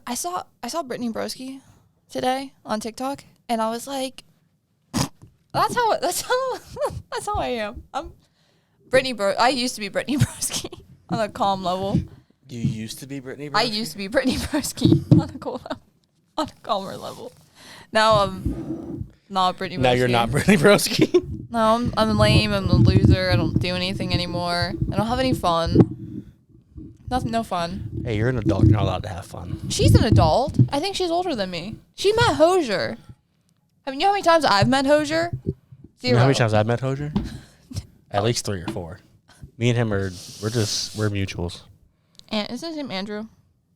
I saw Brittany Broski today on TikTok, and I was like, that's how I am. I used to be Brittany Broski on a calm level. You used to be Brittany Broski? I used to be Brittany Broski on a calmer level. Now I'm not Brittany Broski. Now you're not Brittany Broski? No, I'm lame. I'm a loser. I don't do anything anymore. I don't have any fun. No fun. Hey, you're an adult. You're not allowed to have fun. She's an adult. I think she's older than me. She met Hosier. I mean, you know how many times I've met Hosier? 0. You know how many times I've met Hosier? At least 3 or 4. Me and him we're mutuals. And is his name Andrew?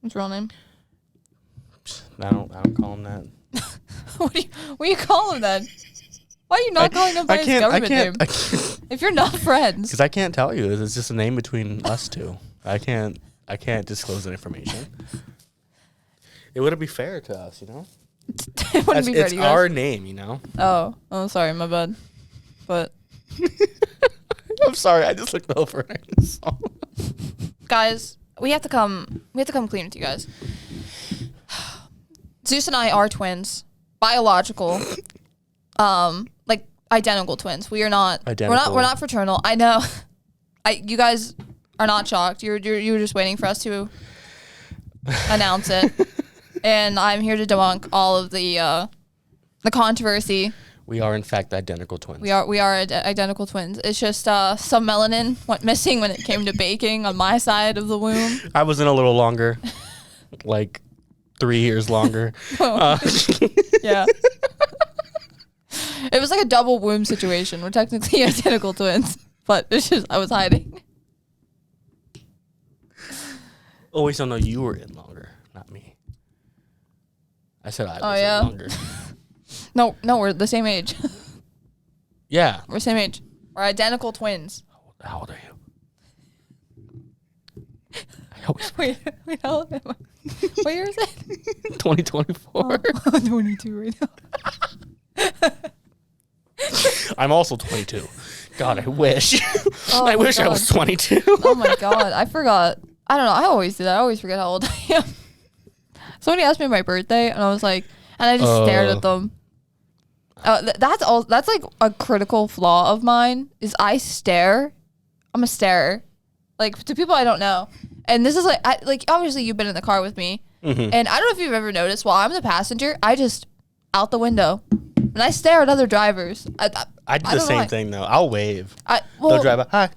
His real name? I don't call him that. What do you call him then? Why are you not calling him by his government name? If you're not friends. Because I can't tell you. It's just a name between us two. I can't disclose that information. It wouldn't be fair to us, you know? It wouldn't be fair to you. It's our name, you know? Oh, sorry, my bad. But I'm sorry, I just looked over and I saw. Guys, we have to come clean with you guys. Zeus and I are twins. Biological. Like identical twins. We are not identical. We're not fraternal. I know. You guys are not shocked. You were just waiting for us to announce it. And I'm here to debunk all of the controversy. We are in fact identical twins. We are identical twins. It's just some melanin went missing when it came to baking on my side of the womb. I was in a little longer, like 3 years longer. Yeah. It was like a double womb situation. We're technically identical twins, but it's just I was hiding. Oh wait, so no, you were in longer, not me. I said I was in longer. No, we're the same age. Yeah. We're the same age. We're identical twins. How old are you? Wait, how old am I? What year is it? 2024. Oh, I'm 22 right now. I'm also 22. God, I wish. Oh I wish God. I was 22. Oh my God, I forgot. I don't know. I always do that. I always forget how old I am. Somebody asked me my birthday, and I was like, and I just stared at them. That's like a critical flaw of mine is I stare. I'm a starer, like to people I don't know. And this is like obviously you've been in the car with me, and I don't know if you've ever noticed while I'm the passenger, I just out the window, and I stare at other drivers. I do the same thing though. I'll wave. They'll drive by. Hi.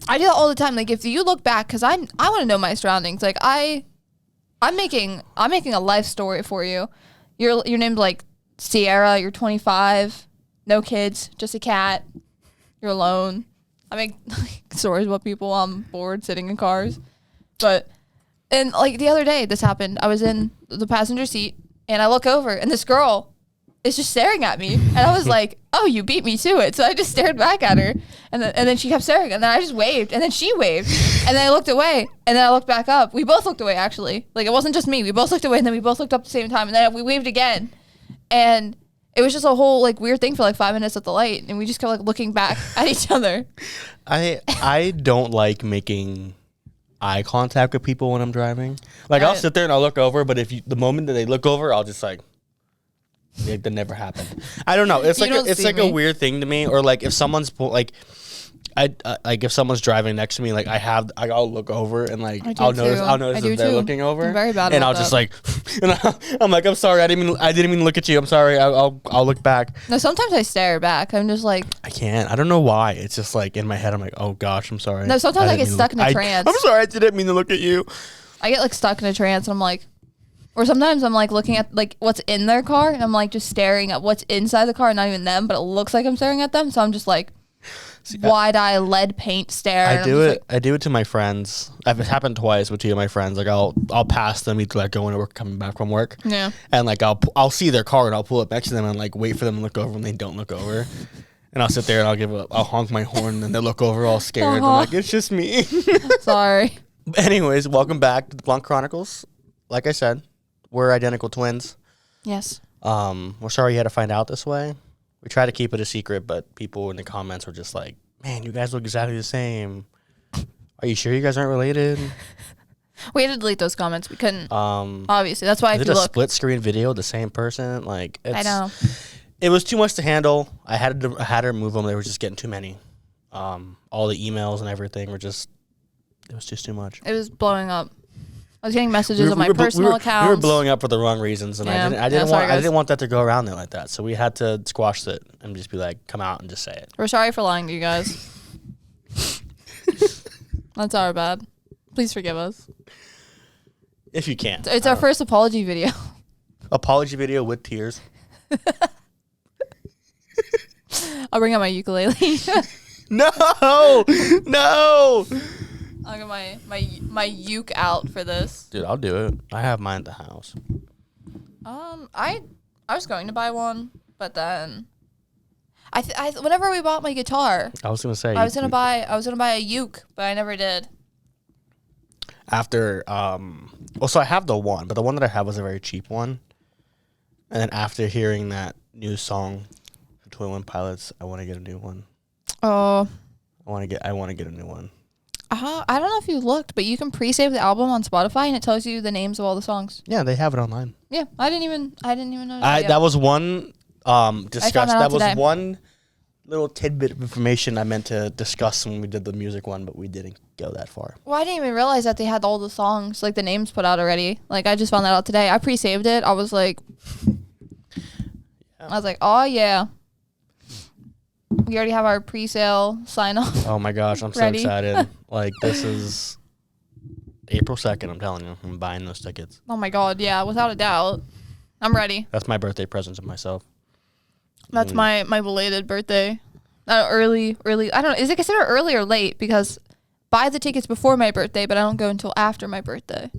I do that all the time. Like if you look back, because I want to know my surroundings. Like I'm making a life story for you. Your name's like Sierra. You're 25, no kids, just a cat. You're alone. I make stories about people I'm bored sitting in cars. And like the other day, this happened. I was in the passenger seat, and I look over, and this girl is just staring at me, and I was like, "Oh, you beat me to it." So I just stared back at her, and then she kept staring, and then I just waved, and then she waved, and then I looked away, and then I looked back up. We both looked away, actually. Like it wasn't just me. We both looked away, and then we both looked up at the same time, and then we waved again, and it was just a whole like weird thing for like 5 minutes at the light, and we just kept like looking back at each other. I don't like making eye contact with people when I'm driving. Like I'll sit there and I'll look over, but the moment that they look over, I'll just like that never happened. I don't know. It's like a weird thing to me. Or like if someone's like if someone's driving next to me, like I'll look over and like I'll notice that they're looking over. I'm very bad and about I'll just like and I'm like, I'm sorry, I didn't even look at you. I'm sorry. I'll look back. No, sometimes I stare back. I'm just like I can't. I don't know why. It's just like in my head. I'm like, oh gosh, I'm sorry. No, sometimes I get stuck in a trance. I'm sorry, I didn't mean to look at you. I get like stuck in a trance, and I'm like, or sometimes I'm like looking at like what's in their car, and I'm like just staring at what's inside the car, not even them, but it looks like I'm staring at them. So I'm just like. Wide-eye lead paint stare. I do it to my friends. It's happened twice with two of my friends. Like I'll pass them either like going to work, coming back from work. Yeah. And like I'll see their car and I'll pull up next to them and like wait for them to look over when they don't look over. And I'll sit there and I'll honk my horn and they look over all scared. I'm like, it's just me. Sorry. Anyways, welcome back to the Blonde Chronicles. Like I said, we're identical twins. Yes. We're sorry you had to find out this way. We try to keep it a secret, but people in the comments were just like, man, you guys look exactly the same. Are you sure you guys aren't related? We had to delete those comments. We couldn't. Um, Obviously, that's why I if did you a look, split screen video, the same person. Like, I know. It was too much to handle. I had to remove them. They were just getting too many. All the emails and everything were just. It was just too much. It was blowing up. I was getting messages on my personal accounts. We were blowing up for the wrong reasons, and Yeah. I didn't want that to go around there like that. So we had to squash it and just be like, come out and just say it. We're sorry for lying to you guys. That's our bad. Please forgive us. If you can. It's our first apology video. Apology video with tears. I'll bring out my ukulele. No. I'll get my uke out for this. Dude, I'll do it. I have mine at the house. I was going to buy one, but then whenever we bought my guitar, I was gonna say I was gonna buy a uke, but I never did. After so I have the one, but the one that I have was a very cheap one. And then after hearing that new song from 21 Pilots, I want to get a new one. Oh. I want to get a new one. I don't know if you looked, but you can pre-save the album on Spotify and it tells you the names of all the songs. Yeah, they have it online. Yeah, I didn't even know That was one discuss. That was today. one little tidbit of information I meant to discuss when we did the music one, but we didn't go that far. Well, I didn't even realize that they had all the songs, like the names put out already. Like I just found that out today. I pre-saved it. I was like, oh yeah. We already have our pre-sale sign off. Oh my gosh, I'm so excited. Like this is April 2nd, I'm telling you. I'm buying those tickets. Oh my god, yeah, without a doubt. I'm ready. That's my birthday present to myself. That's my belated birthday. Early. I don't know. Is it considered early or late? Because buy the tickets before my birthday, but I don't go until after my birthday.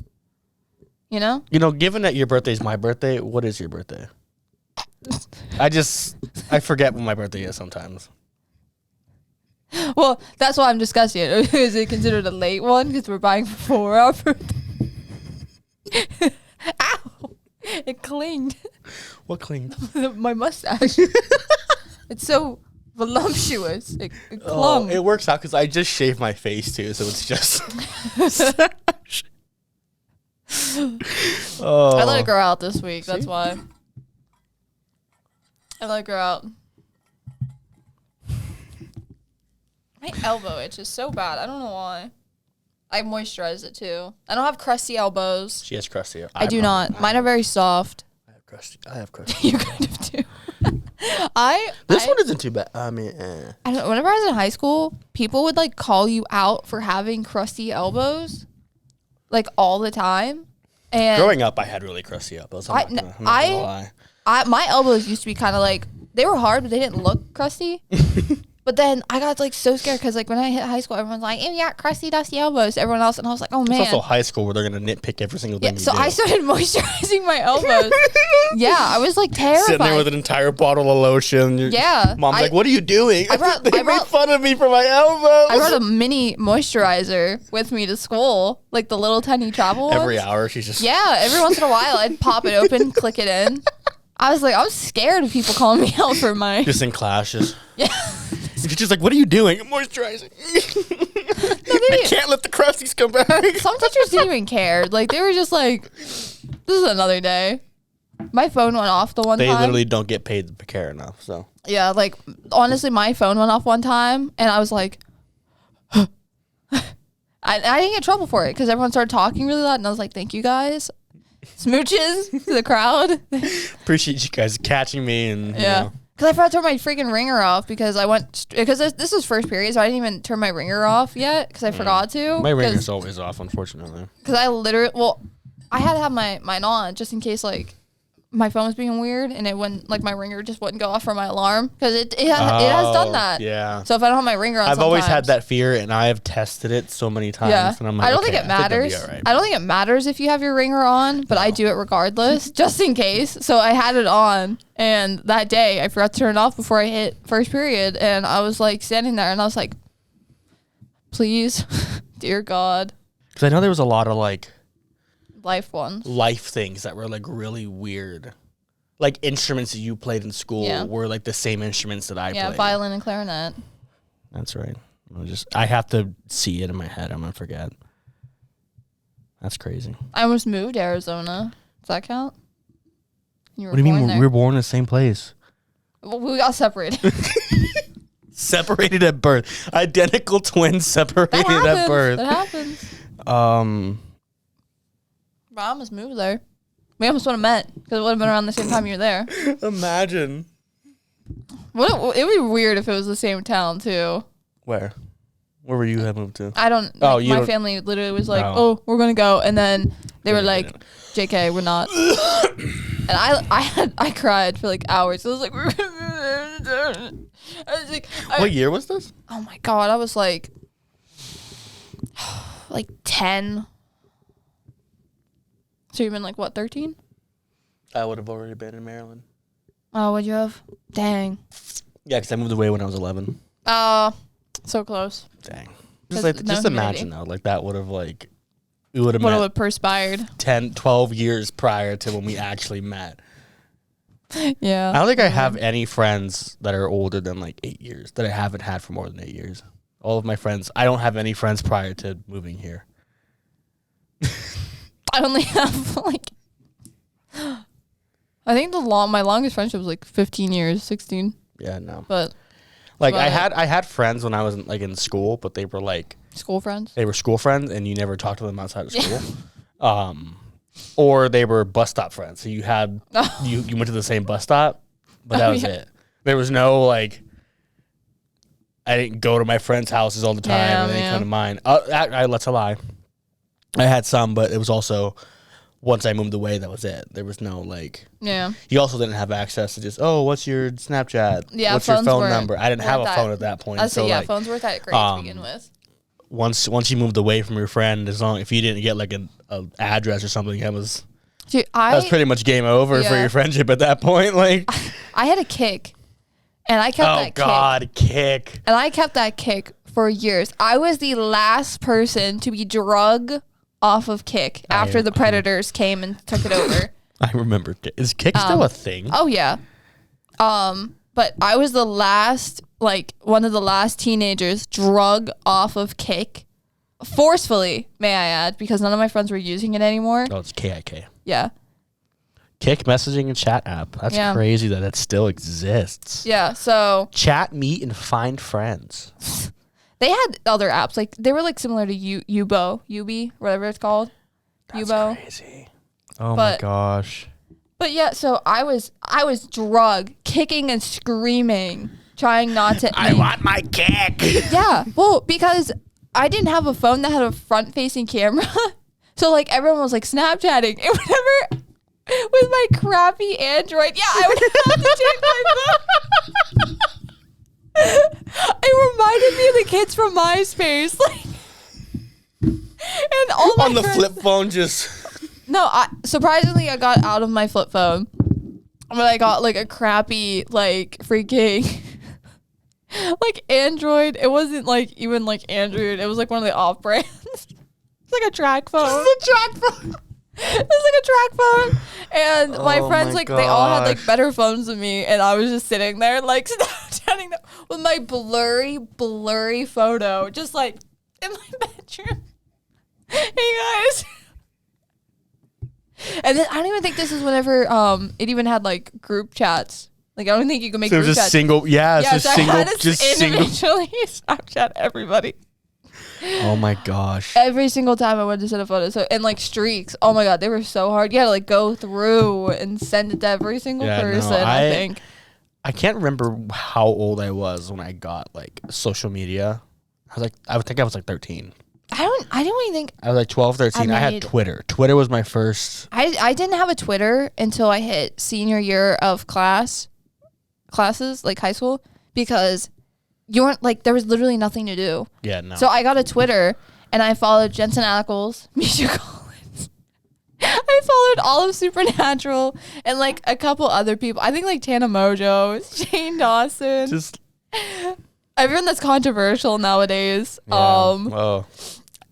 You know? Given that your birthday is my birthday, what is your birthday? I forget when my birthday is sometimes. Well, that's why I'm discussing it. Is it considered a late one? Because we're buying for our birthday. Ow! It clinged. What clinged? My mustache. It's so voluptuous. It clung. Oh, it works out because I just shaved my face too, so it's just. I let it grow out this week. That's why. I let it grow out. My elbow itch is so bad. I don't know why. I moisturize it too. I don't have crusty elbows. She has crusty. I do not. Mine are very soft. I have crusty. You kind of do. This one isn't too bad. I mean, I don't. Whenever I was in high school, people would like call you out for having crusty elbows, like all the time. And growing up, I had really crusty elbows. I'm not gonna lie. My elbows used to be kind of like, they were hard, but they didn't look crusty. But then I got like so scared because like when I hit high school, everyone's like, "You got crusty, dusty elbows." Everyone else, and I was like, "Oh man." It's also high school where they're gonna nitpick every single thing. Yeah, so I started moisturizing my elbows. Yeah, I was like terrified. Sitting there with an entire bottle of lotion. Yeah, Mom's like, "What are you doing?" They made fun of me for my elbows. I brought a mini moisturizer with me to school, like the little tiny travel ones. Every hour, she's just every once in a while, I'd pop it open, click it in. I was scared of people calling me out for my just in classes. Yeah. She's like, "What are you doing?" "I'm moisturizing." I can't let the crusties come back. Some teachers didn't even care. Like they were just like, "This is another day." My phone went off the one time. They literally don't get paid to care enough. So yeah, like honestly, my phone went off one time, and I was like, I didn't get in trouble for it because everyone started talking really loud, and I was like, "Thank you guys." Smooches to the crowd. Appreciate you guys catching me and yeah. Because I forgot to turn my freaking ringer off because this was first period, so I didn't even turn my ringer off yet because I forgot to. My ringer's always off, unfortunately. Because I had to have mine on just in case like my phone was being weird and it wouldn't, like my ringer just wouldn't go off for my alarm because it has done that. Yeah. So if I don't have my ringer on, I've always had that fear and I have tested it so many times. Yeah. And I'm like, I don't think it matters. I don't think it matters if you have your ringer on, but I do it regardless, just in case. So I had it on, and that day I forgot to turn it off before I hit first period, and I was like standing there, and I was like, please, dear God. Because I know there was a lot of like life things that were like really weird. Like instruments that you played in school were like the same instruments that I played. Yeah, violin and clarinet. That's right. I have to see it in my head. I'm gonna forget. That's crazy. I almost moved to Arizona. Does that count? What do you mean? We were born in the same place. Well, we got separated. Separated at birth. Identical twins separated at birth. That happens. But I almost moved there. We almost would have met because it would have been around the same time you were there. Imagine. It would be weird if it was the same town too. Where were you had moved to? I don't. Oh, my family literally was like, "Oh, we're gonna go," and then they were like, "JK, we're not." And I cried for like hours. I was like, what year was this? Oh my god, I was like 10. So you've been like what, 13? I would have already been in Maryland. Oh, what'd you have? Dang. Yeah, because I moved away when I was 11. So close. Dang. Just imagine though, like that would have like we would have what met would have perspired 10, 12 years prior to when we actually met. Yeah. I don't think I have any friends that are older than like 8 years that I haven't had for more than 8 years. All of my friends, I don't have any friends prior to moving here. I only have like, I think my longest friendship was like 15 years, 16. Yeah, no. But like I had friends when I was like in school, but they were like school friends. They were school friends, and you never talked to them outside of school. Or they were bus stop friends. So you had you went to the same bus stop, but that was it. There was no like. I didn't go to my friends' houses all the time, and they come to mine. That's a lie. I had some, but it was also once I moved away, that was it. There was no like. Yeah. You also didn't have access to just what's your Snapchat? Yeah. What's your phone number? I didn't have a phone at that point. So yeah, phones weren't that great to begin with. Once you moved away from your friend, if you didn't get like an address or something, that was pretty much game over for your friendship at that point. Like I had a Kick, and I kept that Kick. Oh God, Kick! And I kept that Kick for years. I was the last person to be drug off of Kick after the Predators came and took it over. I remember. Is Kick still a thing? Oh yeah. But I was the last, like one of the last teenagers drug off of Kick, forcefully, may I add, because none of my friends were using it anymore. Oh, it's KIK. Yeah. Kick messaging and chat app. That's crazy that it still exists. Yeah. So chat, meet, and find friends. They had other apps, like they were like similar to Ubi, whatever it's called. That's Ubo. Crazy. Oh my gosh. But yeah, so I was drug, kicking and screaming, trying not to. I want my Kick. Yeah, well, because I didn't have a phone that had a front-facing camera, so like everyone was like Snapchatting, and whenever with my crappy Android, I would have to take my phone. It reminded me of the kids from MySpace, like, and all my on the friends, flip phone just. No, surprisingly, I got out of my flip phone, but I got like a crappy, like freaking, like Android. It wasn't like even like Android. It was like one of the off brands. It's like a track phone. It's a track phone. It's like a track phone. And my friends, like, they all had like better phones than me, and I was just sitting there like Snapchatting them with my blurry photo, just like in my bedroom. Hey guys. And then I don't even think this is whenever it even had like group chats. Like I don't think you can make group chats. Just single, so I had to individually Snapchat everybody. Oh my gosh. Every single time I went to send a photo. So and like streaks. Oh my god, they were so hard. You had to like go through and send it to every single person, I think. I can't remember how old I was when I got like social media. I think I was like 13. I don't even think I was like 12, 13. I had Twitter. Twitter was my first. I didn't have a Twitter until I hit senior year of classes, like high school, because you weren't like, there was literally nothing to do. Yeah, no. So I got a Twitter and I followed Jensen Ackles, Misha Collins. I followed all of Supernatural and like a couple other people. I think like Tana Mojo, Shane Dawson. Just everyone that's controversial nowadays. Yeah.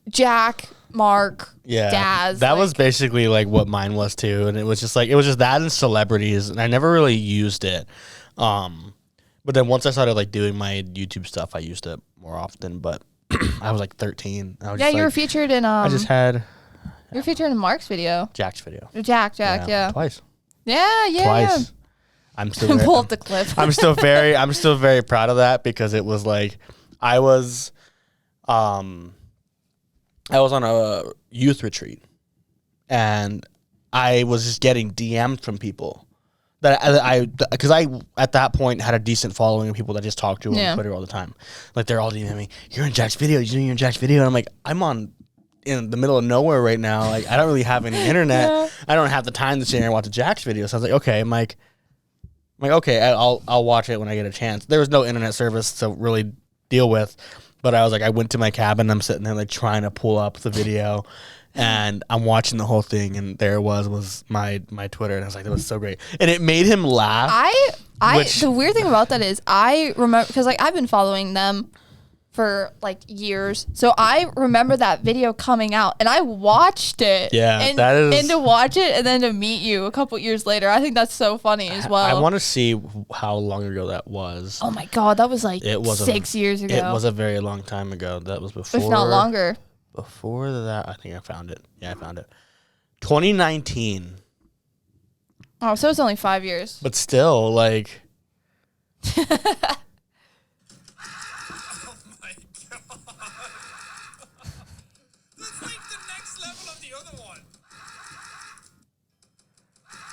Jack, Mark, Daz. That was basically like what mine was too. And it was just that and celebrities. And I never really used it. But then once I started like doing my YouTube stuff, I used it more often. But I was like 13. I was you were featured in I just had You're featured in Mark's video. Jack's video. Jack, yeah. Twice. Yeah. Twice. I'm still Pull up the clip. I'm still very proud of that because it was like I was on a youth retreat and I was just getting DMs from people that because I at that point had a decent following of people that just talked to on Twitter all the time. Like they're all DMing me, "You're in Jack's video. You're in Jack's video." And I'm like, I'm in the middle of nowhere right now. Like I don't really have any internet. Yeah. I don't have the time to sit here and watch a Jack's video. So I was like, okay, I'm like, okay, I'll watch it when I get a chance. There was no internet service to really deal with, but I was like, I went to my cabin. I'm sitting there like trying to pull up the video, and I'm watching the whole thing, and there was my Twitter, and I was like, that was so great, and it made him laugh. The weird thing about that is I remember because like I've been following them for like years, so I remember that video coming out, and I watched it. Yeah, and to watch it, and then to meet you a couple years later, I think that's so funny as well. I want to see how long ago that was. Oh my god, that was like 6 years ago. It was a very long time ago. That was before, if not longer. Before that, I think I found it. Yeah, I found it. 2019. Oh, so it's only 5 years. But still, like.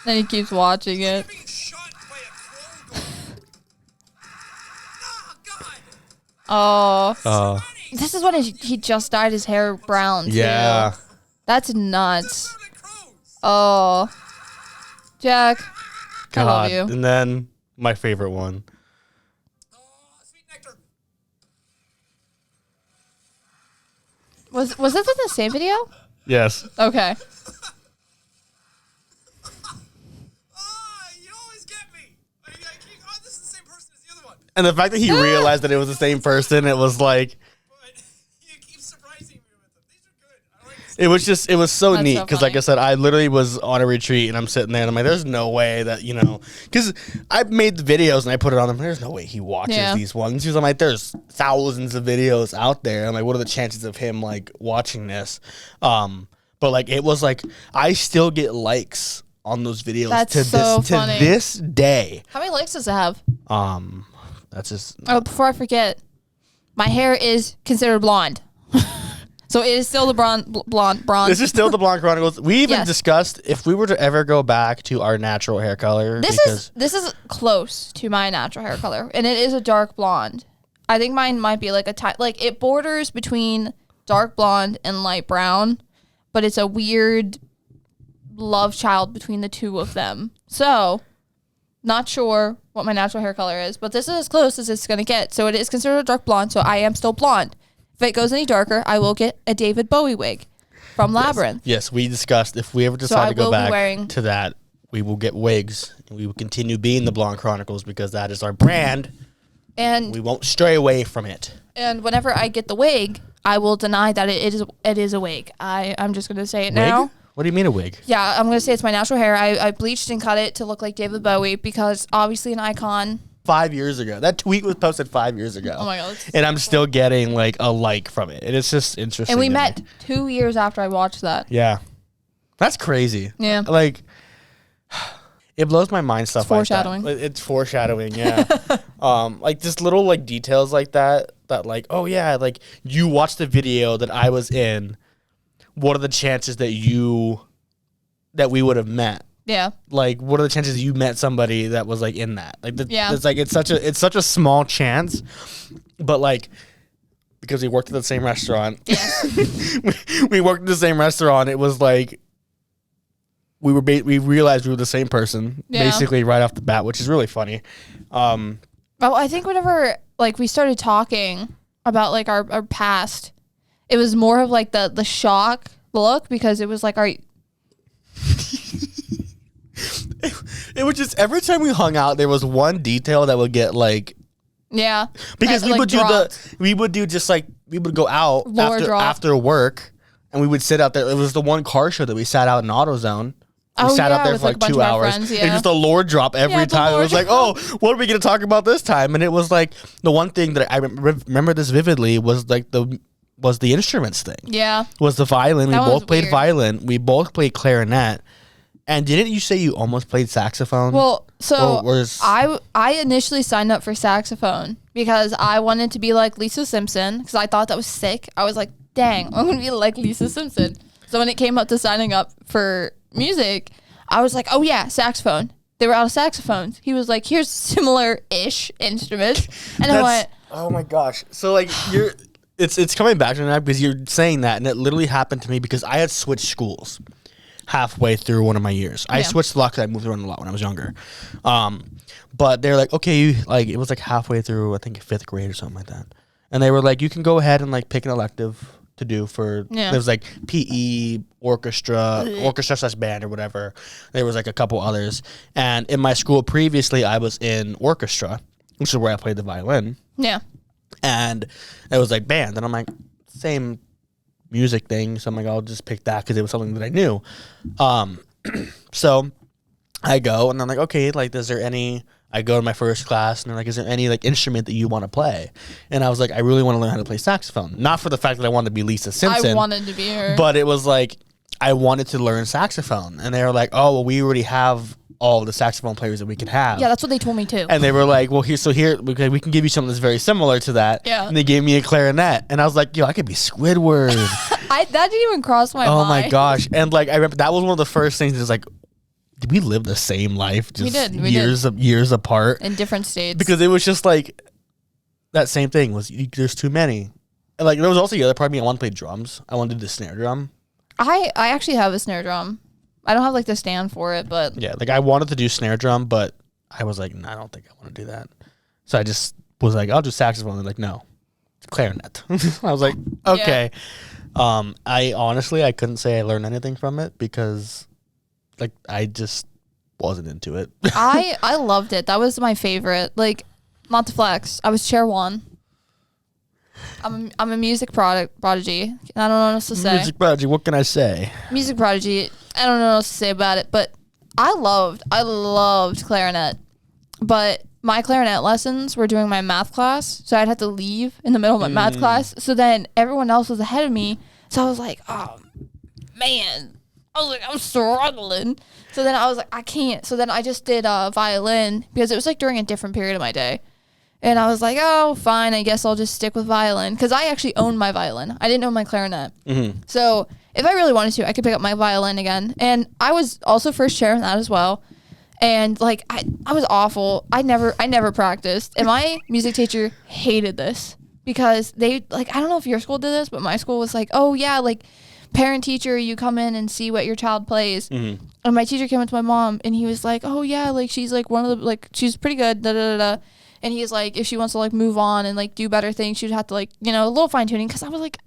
Then he keeps watching it. Oh. This is when he just dyed his hair brown, too. Yeah. That's nuts. Oh. Jack, God. I love you. And then my favorite one. Sweet nectar. Was this in the same video? Yes. Okay. And the fact that he realized that it was the same person, it was like. But you keep surprising me with them. These are good. I like this. It was so That's neat so because, funny. like I said, I literally was on a retreat and I'm sitting there and I'm like, there's no way that, because I made the videos and I put it on them. There's no way he watches these ones. Because I'm like, there's thousands of videos out there. I'm like, what are the chances of him like watching this? But like, it was like, I still get likes on those videos to this day. How many likes does it have? That's just. Oh, before I forget, my hair is considered blonde. So it is still the blonde. This is still the Blonde Chronicles. We even discussed if we were to ever go back to our natural hair color. This is close to my natural hair color, and it is a dark blonde. I think mine might be like it borders between dark blonde and light brown, but it's a weird love child between the two of them. So, not sure what my natural hair color is, but this is as close as it's going to get. So it is considered a dark blonde, so I am still blonde. If it goes any darker, I will get a David Bowie wig from Labyrinth. Yes, we discussed if we ever decide to go back to that, we will get wigs, and we will continue being the Blonde Chronicles because that is our brand, and we won't stray away from it. And whenever I get the wig, I will deny that it is a wig. I'm just going to say it now. What do you mean a wig? Yeah, I'm going to say it's my natural hair. I bleached and cut it to look like David Bowie because obviously an icon. 5 years ago. That tweet was posted 5 years ago. Oh my God. And I'm still getting like a like from it. And it's just interesting. And we met 2 years after I watched that. Yeah. That's crazy. Yeah. Like, it blows my mind stuff like that. Foreshadowing. It's foreshadowing, yeah. Like just little like details like that like, oh yeah, like you watched the video that I was in. What are the chances that we would have met? Yeah. Like, what are the chances you met somebody that was like in that? Like, yeah. It's like it's such a small chance, but like because we worked at the same restaurant. Yes. we worked at the same restaurant. It was like we realized we were the same person basically right off the bat, which is really funny. Oh, I think whenever like we started talking about like our past, it was more of like the shock look because it was like It was just every time we hung out, there was one detail that would get like, because we would go out after work, and we would sit out there. It was the one car show that we sat out in AutoZone. We sat out there for like 2 hours. Friends, It was just a lore drop every time. It was like, oh, what are we going to talk about this time? And it was like the one thing that I remember this vividly was like was the instruments thing. Yeah. Was the violin. That We both played weird. violin. We both played clarinet. And didn't you say you almost played saxophone? Well, so Or I initially signed up for saxophone because I wanted to be like Lisa Simpson because I thought that was sick. I was like, dang, I'm going to be like Lisa Simpson. So when it came up to signing up for music, I was like, oh yeah, saxophone. They were out of saxophones. He was like, here's similar-ish instruments. And I went, oh my gosh. So like it's coming back to me now because you're saying that, and it literally happened to me because I had switched schools halfway through one of my years. I switched a lot because I moved around a lot when I was younger. But they're like, okay, it was like halfway through, I think 5th grade or something like that. And they were like, you can go ahead and like pick an elective to do for, there was like PE, orchestra / band or whatever. There was like a couple others. And in my school previously, I was in orchestra, which is where I played the violin. yeah. And it was like band. And I'm like, same music thing. So I'm like, I'll just pick that because it was something that I knew. So I go and I'm like, okay, like, is there any, I go to my first class and they're like, is there any like instrument that you want to play? And I was like, I really want to learn how to play saxophone. Not for the fact that I wanted to be Lisa Simpson. I wanted to be her. But it was like, I wanted to learn saxophone. And they were like, oh, well, we already have all the saxophone players that we could have. Yeah, that's what they told me too. And they were like, well, here, because we can give you something that's very similar to that. Yeah. And they gave me a clarinet. And I was like, yo, I could be Squidward. That didn't even cross my mind. Oh my gosh. And like, I remember that was one of the first things that's like, did we live the same life? Just We years apart. In different states. Because it was just like, that same thing was, there's too many. And like, there was also the other part of me, I wanted to play drums. I wanted to do the snare drum. I actually have a snare drum. I don't have like the stand for it, but Yeah, like I wanted to do snare drum, but I was like, no, I don't think I want to do that. So I just was like, I'll do saxophone. They're like, no, it's clarinet. I was like, okay. I couldn't say I learned anything from it because like I just wasn't into it. I loved it. That was my favorite. Like, not to flex, I was chair 1. I'm a music prodigy. I don't know what else to say. Music prodigy, what can I say? Music prodigy. I don't know what else to say about it, but I loved clarinet. But my clarinet lessons were during my math class, so I'd have to leave in the middle of my math class. So then everyone else was ahead of me. So I was like, oh man. I was like, I'm struggling. So then I was like, I can't. So then I just did violin because it was like during a different period of my day. And I was like, oh, fine, I guess I'll just stick with violin. Because I actually owned my violin. I didn't own my clarinet. Mm-hmm. So if I really wanted to, I could pick up my violin again. And I was also first chair in that as well. And like, I was awful. I never practiced. And my music teacher hated this. Because they, like, I don't know if your school did this, but my school was like, oh, yeah, like, parent teacher, you come in and see what your child plays. Mm-hmm. And my teacher came up to my mom, and he was like, oh, yeah, like, she's, like, one of the, like, she's pretty good, da-da-da-da. And he's like, if she wants to, like, move on and, like, do better things, she'd have to, like, you know, a little fine-tuning. Because I was, like,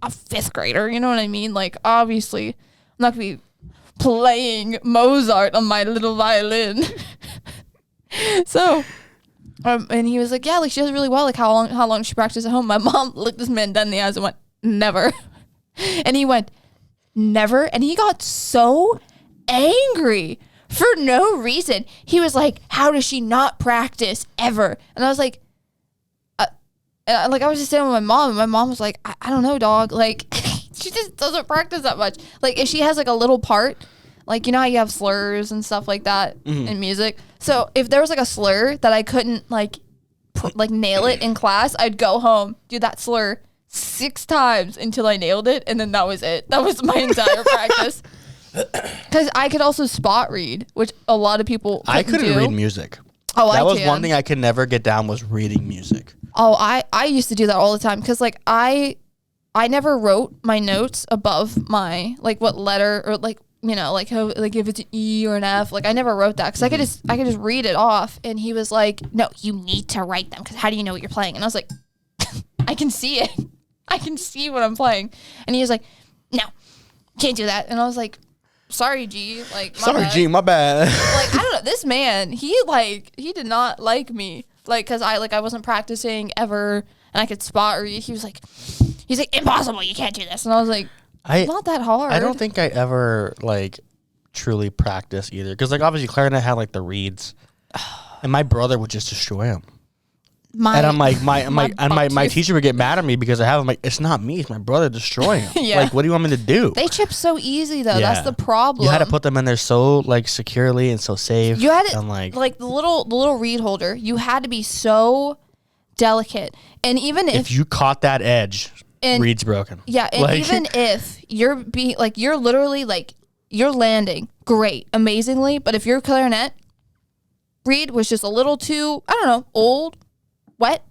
a 5th grader, you know what I mean? Like, obviously, I'm not going to be playing Mozart on my little violin. So, and he was like, yeah, like, she does it really well. Like, how long she practiced at home? My mom looked this man dead in the eyes and went, never. And he went, never? And he got so angry. For no reason. He was like, how does she not practice ever? And I was like, I was just sitting with my mom, and my mom was like, I don't know, dog. Like, she just doesn't practice that much. Like, if she has like a little part, like, you know how you have slurs and stuff like that in music? So if there was like a slur that I couldn't like nail it in class, I'd go home, do that slur 6 times until I nailed it, and then that was it. That was my entire practice. Because I could also spot read, which a lot of people couldn't read music. Oh, that was one thing I could never get down was reading music. Oh, I used to do that all the time because like I never wrote my notes above my like what letter or like you know like how like if it's an E or an F, like I never wrote that because I could just read it off. And he was like, no, you need to write them because how do you know what you're playing? And I was like, I can see it. I can see what I'm playing. And he was like, no, can't do that. And I was like, sorry, G. Like, my bad. Like, I don't know. This man, he did not like me. Like, cause I wasn't practicing ever, and I could spot read. He's like, impossible. You can't do this. And I was like, it's not that hard. I don't think I ever like truly practiced either. Cause like obviously clarinet had like the reeds, and my brother would just destroy them. my and I'm like, my butt teacher would get mad at me because I have. I'm like, it's not me, it's my brother destroying them. Yeah. Like, what do you want me to do? They chip so easy though. That's the problem. You had to put them in there so like securely and so safe. You had to, and like the little reed holder. You had to be so delicate, and even if you caught that edge, reed's broken. Yeah, and like, even if you're you're literally like you're landing great, amazingly, but if your clarinet reed was just a little too, I don't know, old, wet,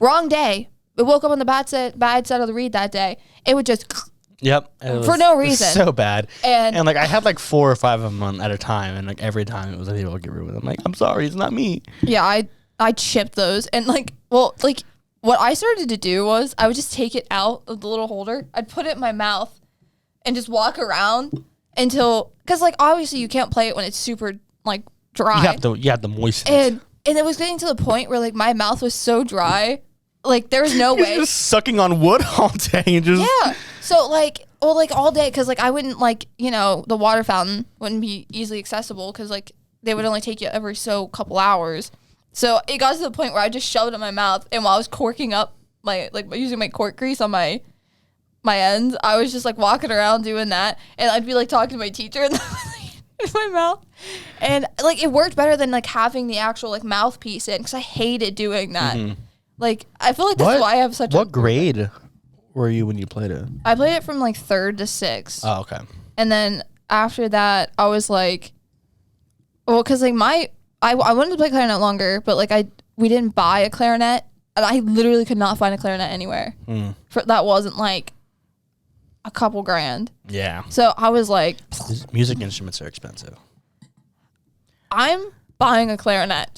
wrong day. It woke up on the bad side of the reed that day. It would just Yep. For no reason. So bad. And like I had like 4 or 5 of them at a time, and like every time it was able to get rid of them. I'm like, I'm sorry, it's not me. Yeah, I chipped those, and like what I started to do was I would just take it out of the little holder. I'd put it in my mouth and just walk around until, because like obviously you can't play it when it's super like dry. You have to moisten it. And it was getting to the point where like my mouth was so dry, like there was no way. Just sucking on wood all day and just So like all day, because like I wouldn't the water fountain wouldn't be easily accessible because like they would only take you every so couple hours. So it got to the point where I just shoved it in my mouth, and while I was corking up using my cork grease on my ends, I was just like walking around doing that, and I'd be like talking to my teacher in my mouth, and like it worked better than like having the actual like mouthpiece in, because I hated doing that. Mm-hmm. Like I feel like that's why I have such. What grade were you when you played it? I played it from like 3rd to 6th. Oh, okay. And then after that, I was like, well, because like I wanted to play clarinet longer, but like we didn't buy a clarinet, and I literally could not find a clarinet anywhere. That wasn't like a couple grand. Yeah. So I was like, music instruments are expensive. I'm buying a clarinet.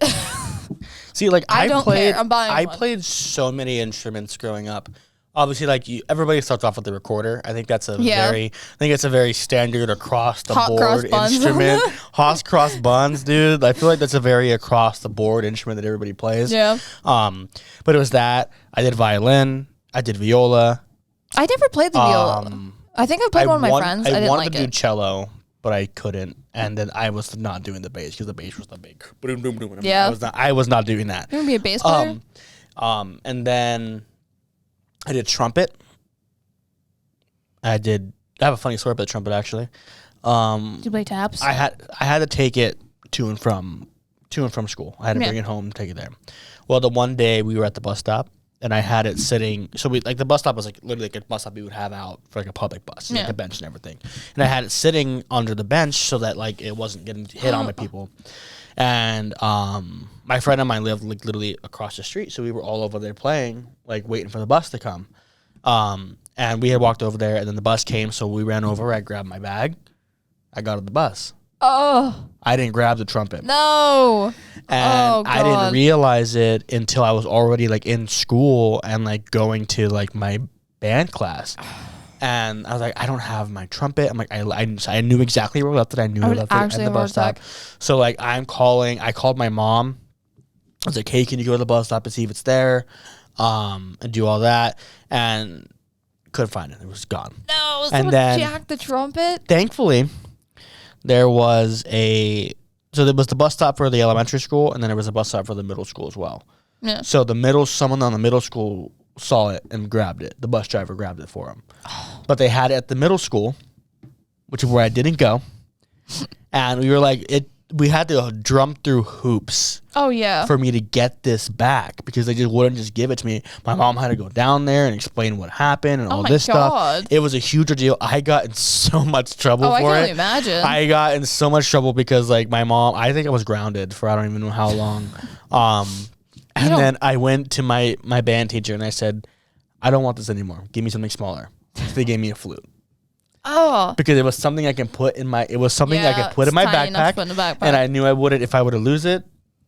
See, like I don't care. I'm buying one. Played so many instruments growing up. Obviously, like everybody starts off with the recorder. I think that's a very standard across the board instrument. Haas cross buns, dude. I feel like that's a very across the board instrument that everybody plays. Yeah. But it was that. I did violin. I did viola. I never played the viola. I think I played one of my friends. I wanted to do cello, but I couldn't. And then I was not doing the bass because the bass was the big. Yeah. I was not doing that. You want to be a bass player? And then I did trumpet. I have a funny story about the trumpet actually. Did you play taps? I had to take it to and from school. I had to bring it home, take it there. Well, the one day we were at the bus stop, and I had it sitting. So the bus stop was like literally like a bus stop we would have out for like a public bus, like a bench and everything. And I had it sitting under the bench so that like it wasn't getting hit on by people. And my friend and I lived like literally across the street, so we were all over there playing, like waiting for the bus to come. And we had walked over there, and then the bus came, so we ran over. I grabbed my bag. I got on the bus. Oh. I didn't grab the trumpet. No. And I didn't realize it until I was already like in school and like going to like my band class. And I was like, I don't have my trumpet. I'm like, I knew exactly where I left it. I knew where I left it at the bus stop. So like I called my mom. I was like, hey, can you go to the bus stop and see if it's there? And do all that. And couldn't find it. It was gone. No, someone jacked the trumpet? Thankfully, there was there was the bus stop for the elementary school, and then there was a bus stop for the middle school as well. Yeah. So someone on the middle school saw it and grabbed it. The bus driver grabbed it for him. But they had it at the middle school, which is where I didn't go. And we were like, we had to drum through hoops. Oh, yeah. For me to get this back because they just wouldn't just give it to me. My mom had to go down there and explain what happened and all this stuff. It was a huge ordeal. I got in so much trouble for it. I can imagine. I got in so much trouble because like my mom, I think I was grounded for I don't even know how long. And then I went to my band teacher and I said, I don't want this anymore. Give me something smaller. So they gave me a flute. Oh. Because it was something I can put in my backpack. And I knew if I would have lose it,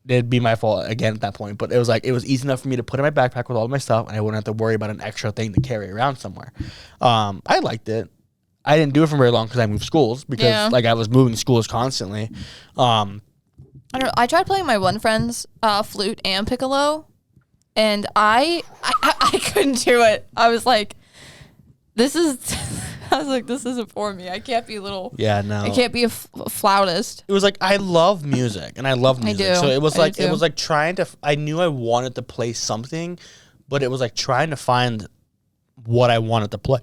it'd be my fault again at that point. But it was easy enough for me to put in my backpack with all my stuff, and I wouldn't have to worry about an extra thing to carry around somewhere. I liked it. I didn't do it for very long because I moved schools because I was moving schools constantly. I tried playing my one friend's flute and piccolo, and I couldn't do it. I was like, this is I was like, this isn't for me. I can't be little. Yeah, no. I can't be a flautist. It was like I love music and I love music. do. So it was I like do it too. was like trying to. I knew I wanted to play something, but it was like trying to find what I wanted to play.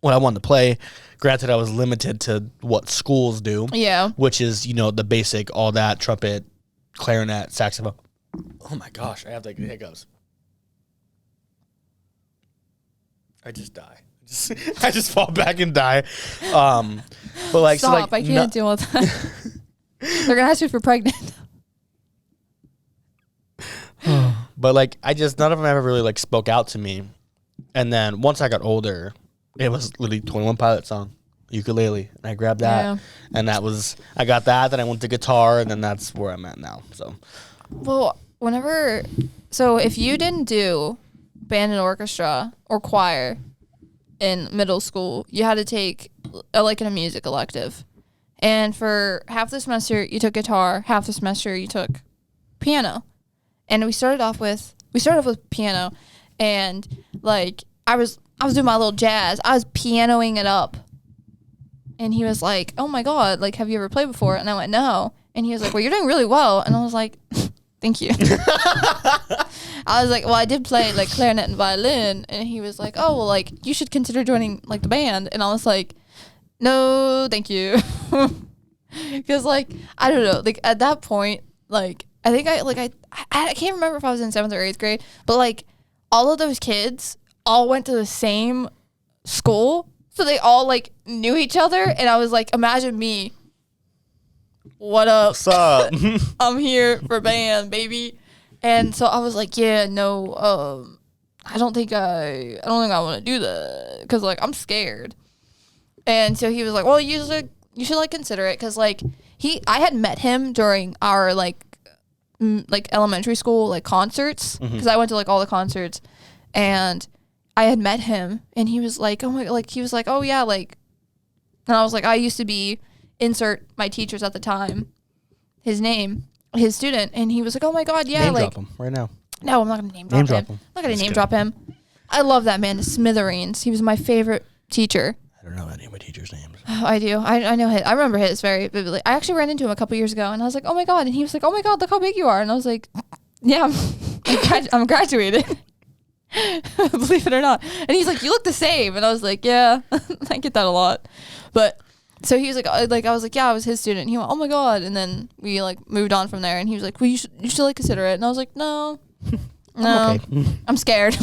What I wanted to play. Granted, I was limited to what schools do. Yeah. Which is the basic, all that, trumpet, clarinet, saxophone. Oh my gosh, I have like the hiccups. I just die. I just fall back and die. But like, Stop! so like, I can't deal with that. They're gonna ask you if you're pregnant. But like, none of them ever really like spoke out to me. And then once I got older, it was literally 21 Pilot song, ukulele, and I grabbed that, Yeah. and I got that. Then I went to guitar, and then that's where I'm at now. So, Well, so if you didn't do band and orchestra or choir in middle school, you had to take a music elective. And for half the semester, you took guitar. Half the semester, you took piano. And we started off with piano, and like I was doing my little jazz. I was pianoing it up. And he was like, "Oh my God, like, have you ever played before?" And I went, "No." And he was like, "Well, you're doing really well." And I was like, "Thank you." I was like, "Well, I did play like clarinet and violin." And he was like, "Oh, well, like, you should consider joining like the band." And I was like, "No, thank you." Because like, I don't know, like at that point, like I think I can't remember if I was in 7th or 8th grade, but like all of those kids all went to the same school. So they all like knew each other, and I was like, imagine me. What up? what's up? I'm here for band, baby. And so I was like, yeah, no, I don't think I want to do that because like I'm scared. And so he was like, well, you should like consider it because like I had met him during our like elementary school like concerts because I went to like all the concerts, and I had met him, and he was like, oh yeah, like, and I was like, I used to be insert my teachers at the time, his student, and he was like, oh my God, yeah, Name like, drop him right now. no, I'm not gonna name Name drop drop him. him. I'm not gonna Just name kidding. drop him. I love that man to smithereens. He was my favorite teacher. I don't know any of my teachers' names. Oh, I do. I know his. I remember his very vividly. I actually ran into him a couple years ago, and I was like, oh my God, and he was like, oh my God, look how big you are, and I was like, yeah, I'm graduated. Believe it or not. And he's like, you look the same. And I was like, yeah, I get that a lot. But so he was like I was like, yeah, I was his student. And he went, oh my God. And then we like moved on from there. And he was like, well, you should like consider it. And I was like, no, Okay. I'm scared.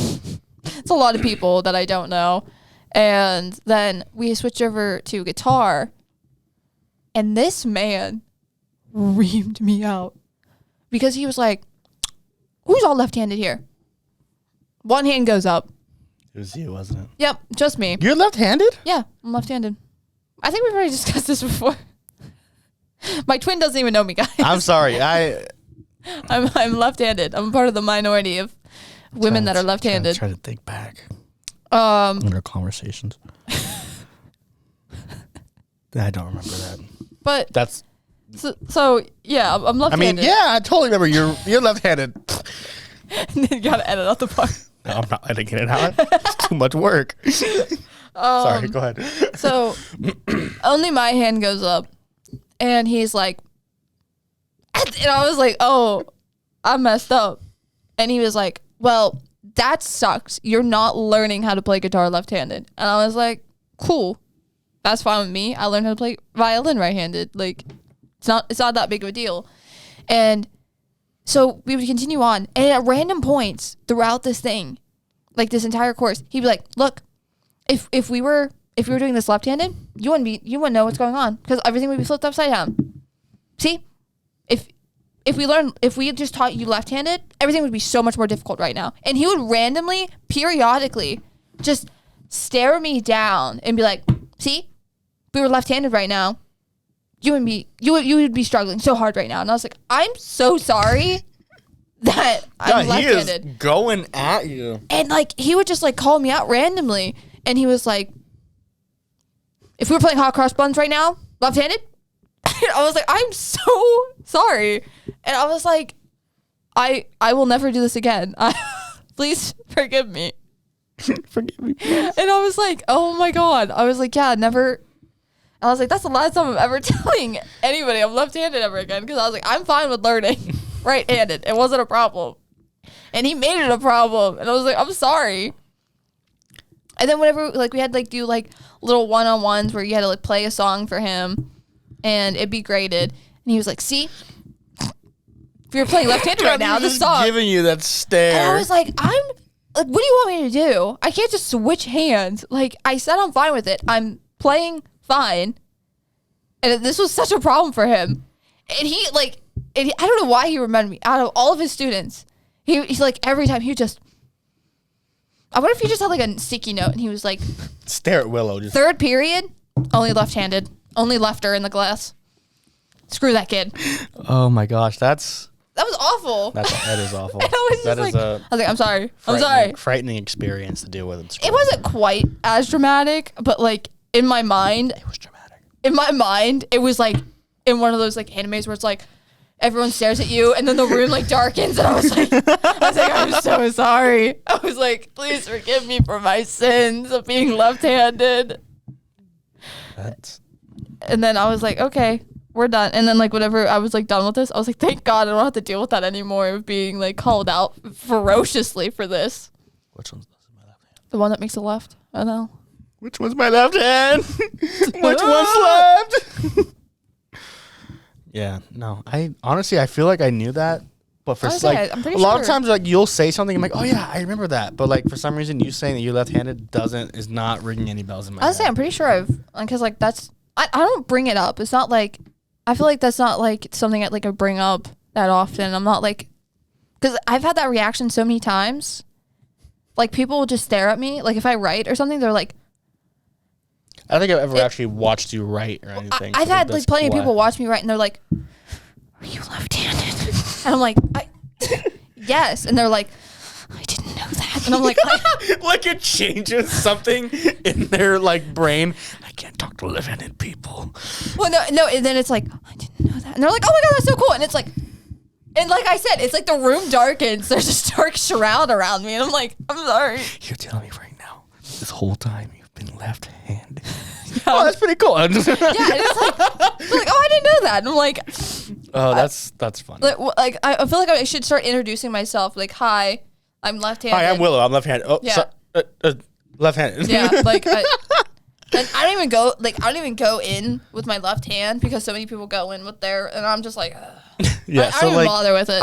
It's a lot of people that I don't know. And then we switched over to guitar. And this man reamed me out because he was like, who's all left-handed here? One hand goes up. It was you, wasn't it? Yep, just me. You're left-handed? Yeah, I'm left-handed. I think we've already discussed this before. My twin doesn't even know me, guys. I'm sorry. I'm left-handed. I'm part of the minority of women that are left-handed. Try to think back Um, in our conversations. I don't remember that. but That's. so yeah, I'm I mean, left-handed. yeah, I totally remember. You're left-handed. You gotta edit out the part. No, I'm not editing it out. It's too much work. Sorry, go ahead. So only my hand goes up, and he's like, and I was like, oh, I messed up. And he was like, well, that sucks. You're not learning how to play guitar left-handed. And I was like, cool. That's fine with me. I learned how to play violin right-handed. Like, it's not that big of a deal. And so we would continue on. And at random points throughout this thing, like this entire course, he'd be like, look, if we were doing this left-handed, you wouldn't know what's going on because everything would be flipped upside down. See? If we just taught you left-handed, everything would be so much more difficult right now. And he would randomly, periodically, just stare me down and be like, see? If we were left-handed right now, you would be struggling so hard right now. And I was like, I'm so sorry that I'm left-handed. He is going at you. And like he would just like call me out randomly, and he was like, if we were playing hot cross buns right now, left-handed, I was like, I'm so sorry. And I was like, I will never do this again. Please forgive me. Forgive me, please. And I was like, oh my God. I was like, yeah, never. I was like, that's the last time I'm ever telling anybody I'm left-handed ever again. Because I was like, I'm fine with learning right-handed. It wasn't a problem. And he made it a problem. And I was like, I'm sorry. And then whenever, like, we had, like, do, like, little one-on-ones where you had to, like, play a song for him. And it'd be graded. And he was like, see? If you're playing left-handed right now, this song. Giving you that stare. And I was like, what do you want me to do? I can't just switch hands. Like, I said I'm fine with it. I'm playing fine. And this was such a problem for him. And he, like, I don't know why he remembered me. Out of all of his students, he's like, every time he just, I wonder if he just had, like, a sticky note. And he was like, stare at Willow. Just. Third period, only left-handed. Only lefter in the class. Screw that kid. Oh, my gosh. That was awful. That is awful. And I was like, I'm sorry. I'm sorry. Frightening experience to deal with in school. It wasn't quite as dramatic, but, like, in my mind. It was dramatic. In my mind, it was, like, in one of those, like, animes where it's, like, everyone stares at you, and then the room, like, darkens, and I was like, I'm so sorry. I was like, please forgive me for my sins of being left-handed. And then I was like, okay, we're done. And then, like, whenever I was, like, done with this, I was like, thank God I don't have to deal with that anymore of being, like, called out ferociously for this. Which one's my left hand? The one that makes a left. I know. Which one's my left hand? Which one's left? Yeah, no. I feel like I knew that, but for like I'm a lot of times, like you'll say something, I'm like, oh yeah, I remember that, but like for some reason, you saying that you're left-handed is not ringing any bells in my head. I'm pretty sure because like that's I don't bring it up. It's not like I feel like that's not like something I bring up that often. I'm not like because I've had that reaction so many times. Like people will just stare at me, like if I write or something, they're like. I don't think I've ever actually watched you write or anything. I've had like plenty of people watch me write and they're like, are you left-handed? And I'm like, yes. And they're like, I didn't know that. And I'm like, like it changes something in their like brain. I can't talk to left-handed people. Well, no. And then it's like, I didn't know that. And they're like, oh my God, that's so cool. And it's like, and like I said, it's like the room darkens. There's a dark shroud around me. And I'm like, I'm sorry. You're telling me right now, this whole time you've been left-handed. Yeah. Oh, that's pretty cool. Yeah, and it's like, oh, I didn't know that. And I'm like, oh, that's funny. Like I feel like I should start introducing myself. Like, hi, I'm left-handed. Hi, I'm Willow. I'm left-handed. Oh, yeah. Left-handed. Yeah, like, and I don't even go in with my left hand because so many people go in with their, and I'm just like, yeah. I don't even bother with it.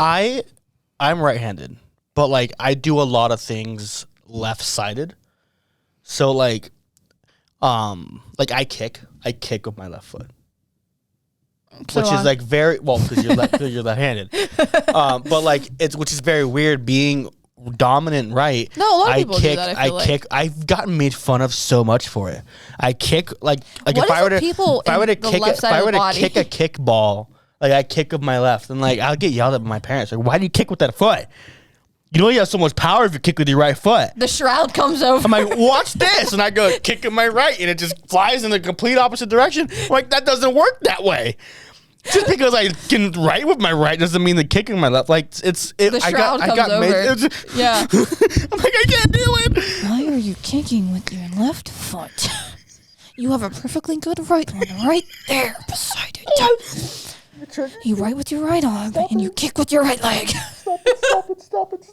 I'm right-handed, but like I do a lot of things left-sided. So like I kick with my left foot, which is like very well because you're left-handed. But like which is very weird being dominant right. No, a lot of people do that. I kick. I've gotten made fun of so much for it. I kick like if I were to kick a kickball, like I kick with my left, and like I'll get yelled at by my parents. Like, why do you kick with that foot? You know you have so much power if you kick with your right foot. The shroud comes over. I'm like, watch this. And I go, kick with my right. And it just flies in the complete opposite direction. I'm like, that doesn't work that way. Just because I can write with my right doesn't mean the kicking with my left. Like, the shroud comes over. Yeah. I'm like, I can't do it. Why are you kicking with your left foot? You have a perfectly good right one right there beside it. You write with your right arm and you kick with your right leg. Stop it. Stop it.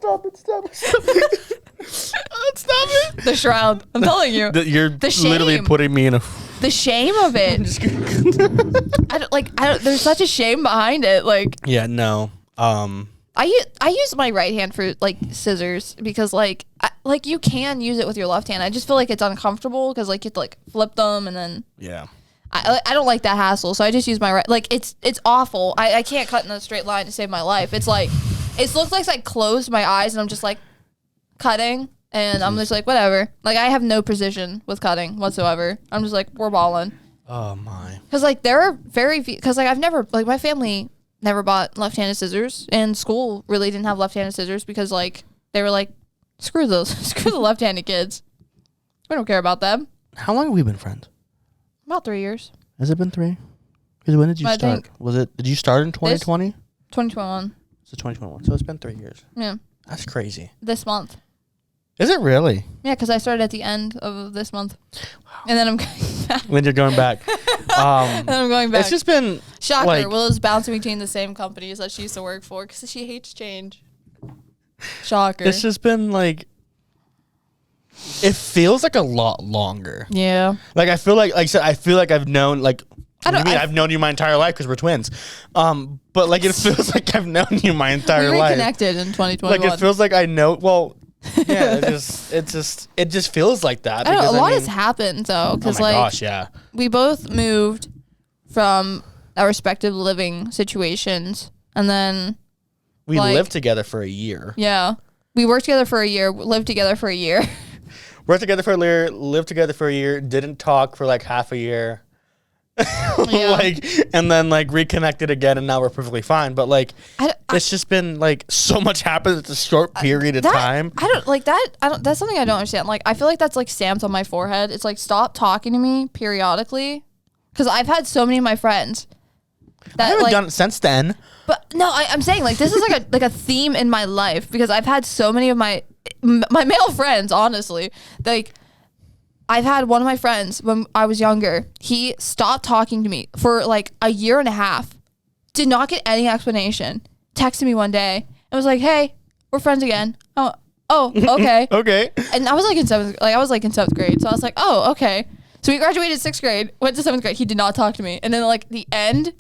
The shroud. I'm telling you. You're literally putting me in a... The shame of it. There's such a shame behind it. Like... Yeah, no. I use my right hand for like scissors because like you can use it with your left hand. I just feel like it's uncomfortable because like you have to like flip them and then... Yeah. I don't like that hassle, so I just use my right. Like it's awful. I can't cut in a straight line to save my life. It's like it looks like I closed my eyes and I'm just like cutting, and I'm just like whatever. Like I have no precision with cutting whatsoever. I'm just like we're balling. Oh my. Because like there are very few. Because like I've never like my family never bought left-handed scissors, and school really didn't have left-handed scissors because like they were like screw the left-handed kids. We don't care about them. How long have we been friends? About 3 years. Has it been 3? Because when did you start? Did you start in 2020? 2021. So 2021. So it's been 3 years. Yeah. That's crazy. This month. Is it really? Yeah, because I started at the end of this month. And then I'm going back. When you're going back. And then I'm going back. It's just been... Shocker. like- Willow's bouncing between the same companies that she used to work for because she hates change. Shocker. It's just been like... It feels like a lot longer. Yeah. Like I feel like I said, I feel like I've known like... I've known you my entire life because we're twins. But like it feels like I've known you my entire We life. reconnected in 2021. Like it feels like I know... Well... Yeah, it just feels like that. I don't know, Because, a lot has happened though, Oh because my like gosh, yeah. we both moved from our respective living situations, and then We like- lived together for a year. yeah, we worked together for a year, lived together for a year. Worked together for a year, lived together for a year, didn't talk for like half a year. Like, and then like reconnected again, and now we're perfectly fine. But like, it's just been like so much happened in a short period of time. I don't like that. I don't. That's something I don't understand. Like, I feel like that's like stamped on my forehead. It's like, stop talking to me periodically, because I've had so many of my friends that I haven't like, done it since then. But no, I'm saying like this is like a theme in my life, because I've had so many of my male friends, honestly, like. I've had one of my friends when I was younger. He stopped talking to me for like a year and a half. Did not get any explanation. Texted me one day and was like, "Hey, we're friends again." Oh, okay. Okay. And I was like in seventh grade. So I was like, "Oh, okay." So we graduated 6th grade, went to 7th grade. He did not talk to me. And then like the end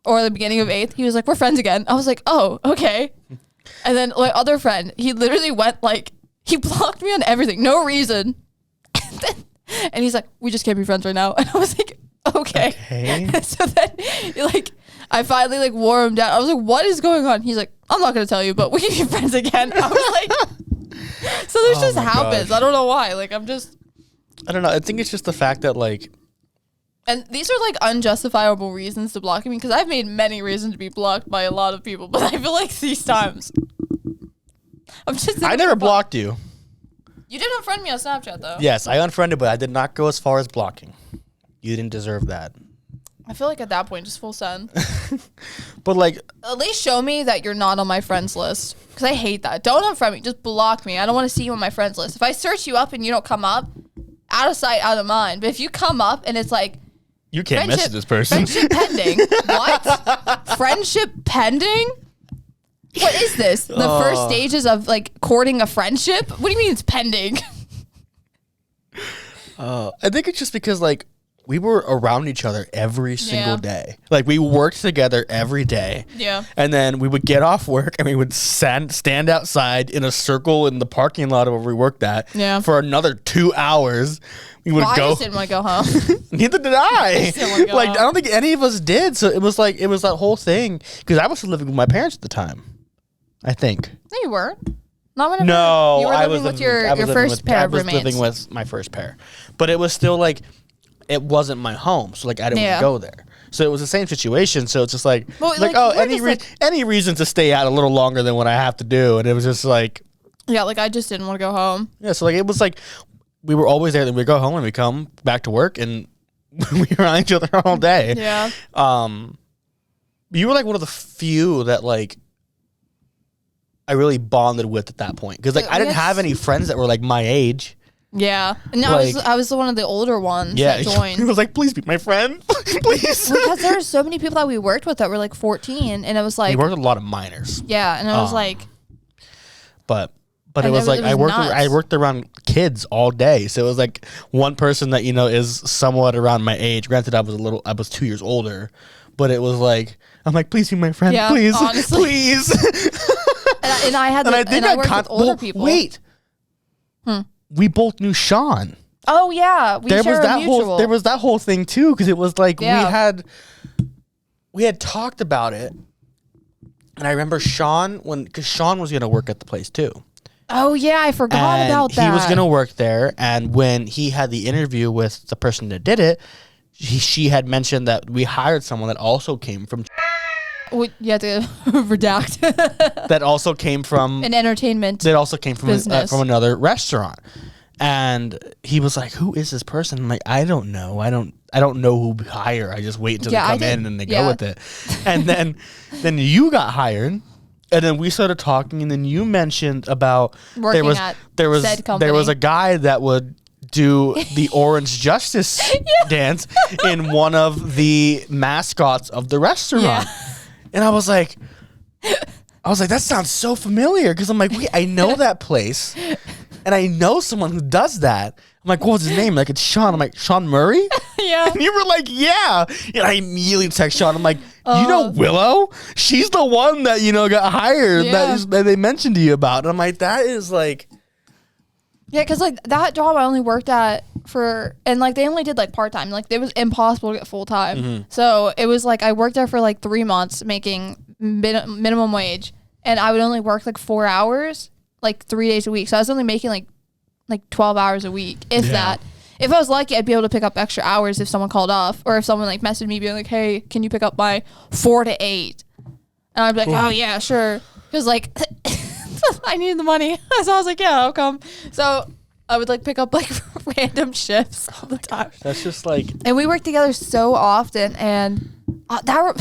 or the beginning of 8th, he was like, "We're friends again." I was like, "Oh, okay." And then my other friend, he literally went like, he blocked me on everything, no reason. And he's like, "We just can't be friends right now." And I was like, okay. So then like I finally like wore him down. I was like, "What is going on?" He's like, "I'm not gonna tell you, but we can be friends again." I was like, so this just happens. gosh. I don't know why. Like I don't know. I think it's just the fact that like, and these are like unjustifiable reasons to block me, because I've made many reasons to be blocked by a lot of people, but I feel like these times I'm just I never blocked you. You did unfriend me on Snapchat though. Yes, I unfriended, but I did not go as far as blocking. You didn't deserve that. I feel like at that point, just full send. But like, At least show me that you're not on my friends list, because I hate that. Don't unfriend me. Just block me. I don't want to see you on my friends list. If I search you up and you don't come up, out of sight, out of mind. But if you come up and it's like, you can't message this person. friendship pending. What? Friendship pending? What is this? The first stages of like courting a friendship? What do you mean it's pending? I think it's just because like we were around each other every single day. Like we worked together every day. Yeah. And then we would get off work and we would stand outside in a circle in the parking lot where we worked at for another 2 hours. We would go. I just didn't want to go home. Neither did I. didn't wanna go Like home. I don't think any of us did. So it was that whole thing, because I was still living with my parents at the time. I think. No, you weren't. Not whenever No, you were I living was with living, your first pair of roommates. I was living with my first pair, but it was still like, it wasn't my home, so like I didn't want to go there. So it was the same situation. So it's just like, Well, any reason to stay out a little longer than what I have to do, and it was just like, yeah, like I just didn't want to go home. yeah. So like it was like we were always there. Then we go home and we come back to work, and we were on each other all day. Yeah. You were like one of the few that like I really bonded with at that point, because like I didn't have any friends that were like my age. Yeah. And Like- I was one of the older ones Yeah, that joined. He was like, "Please be my friend, please." Because there were so many people that we worked with that were like 14, and it was like, We worked with a lot of minors, yeah, and I was like, but And it was like it was I nuts. worked around kids all day, so it was like one person that is somewhat around my age. Granted, I was 2 years older, but it was like I'm like, "Please be my friend, Yeah, please, honestly. please." and I had, And I think I worked with older people. Wait, we both knew Sean. Oh yeah, we There share was a that mutual. there was that whole thing too, because it was like Yeah. we had talked about it, and I remember Sean because Sean was gonna work at the place too. Oh yeah, I forgot And about that. he was gonna work there, and when he had the interview with the person that did it, she had mentioned that we hired someone that also came from You have to redact that also came from an entertainment. Business. From another restaurant. And he was like, "Who is this person?" I'm like, "I don't know. I don't know who we hire. I just wait until Yeah, they I come in did- and they yeah. go with it." And then you got hired, And then we started talking, and then you mentioned about Working at said company. there was a guy that would do the Orange Justice dance in one of the mascots of the restaurant. Yeah. And I was like, that sounds so familiar, because I'm like, wait, I know that place, and I know someone who does that. I'm like, what's his name? Like, it's Sean. I'm like, Sean Murray? Yeah. And you were like, yeah. And I immediately text Sean. I'm like, you know Willow? She's the one that, got hired that they mentioned to you about. And I'm like, that is like... Yeah, because, like, that job I only worked at and, like, they only did, like, part-time. Like, it was impossible to get full-time. Mm-hmm. So it was, like, I worked there for, like, 3 months making minimum wage. And I would only work, like, 4 hours, like, 3 days a week. So I was only making, like 12 hours a week, if that. If I was lucky, I'd be able to pick up extra hours if someone called off, or if someone like messaged me being like, hey, can you pick up my 4 to 8? And I'd be like, oh yeah, sure. Because like I needed the money. So I was like, yeah, I'll come. So I would like pick up like random shifts all the time. That's just like... And we worked together so often, and that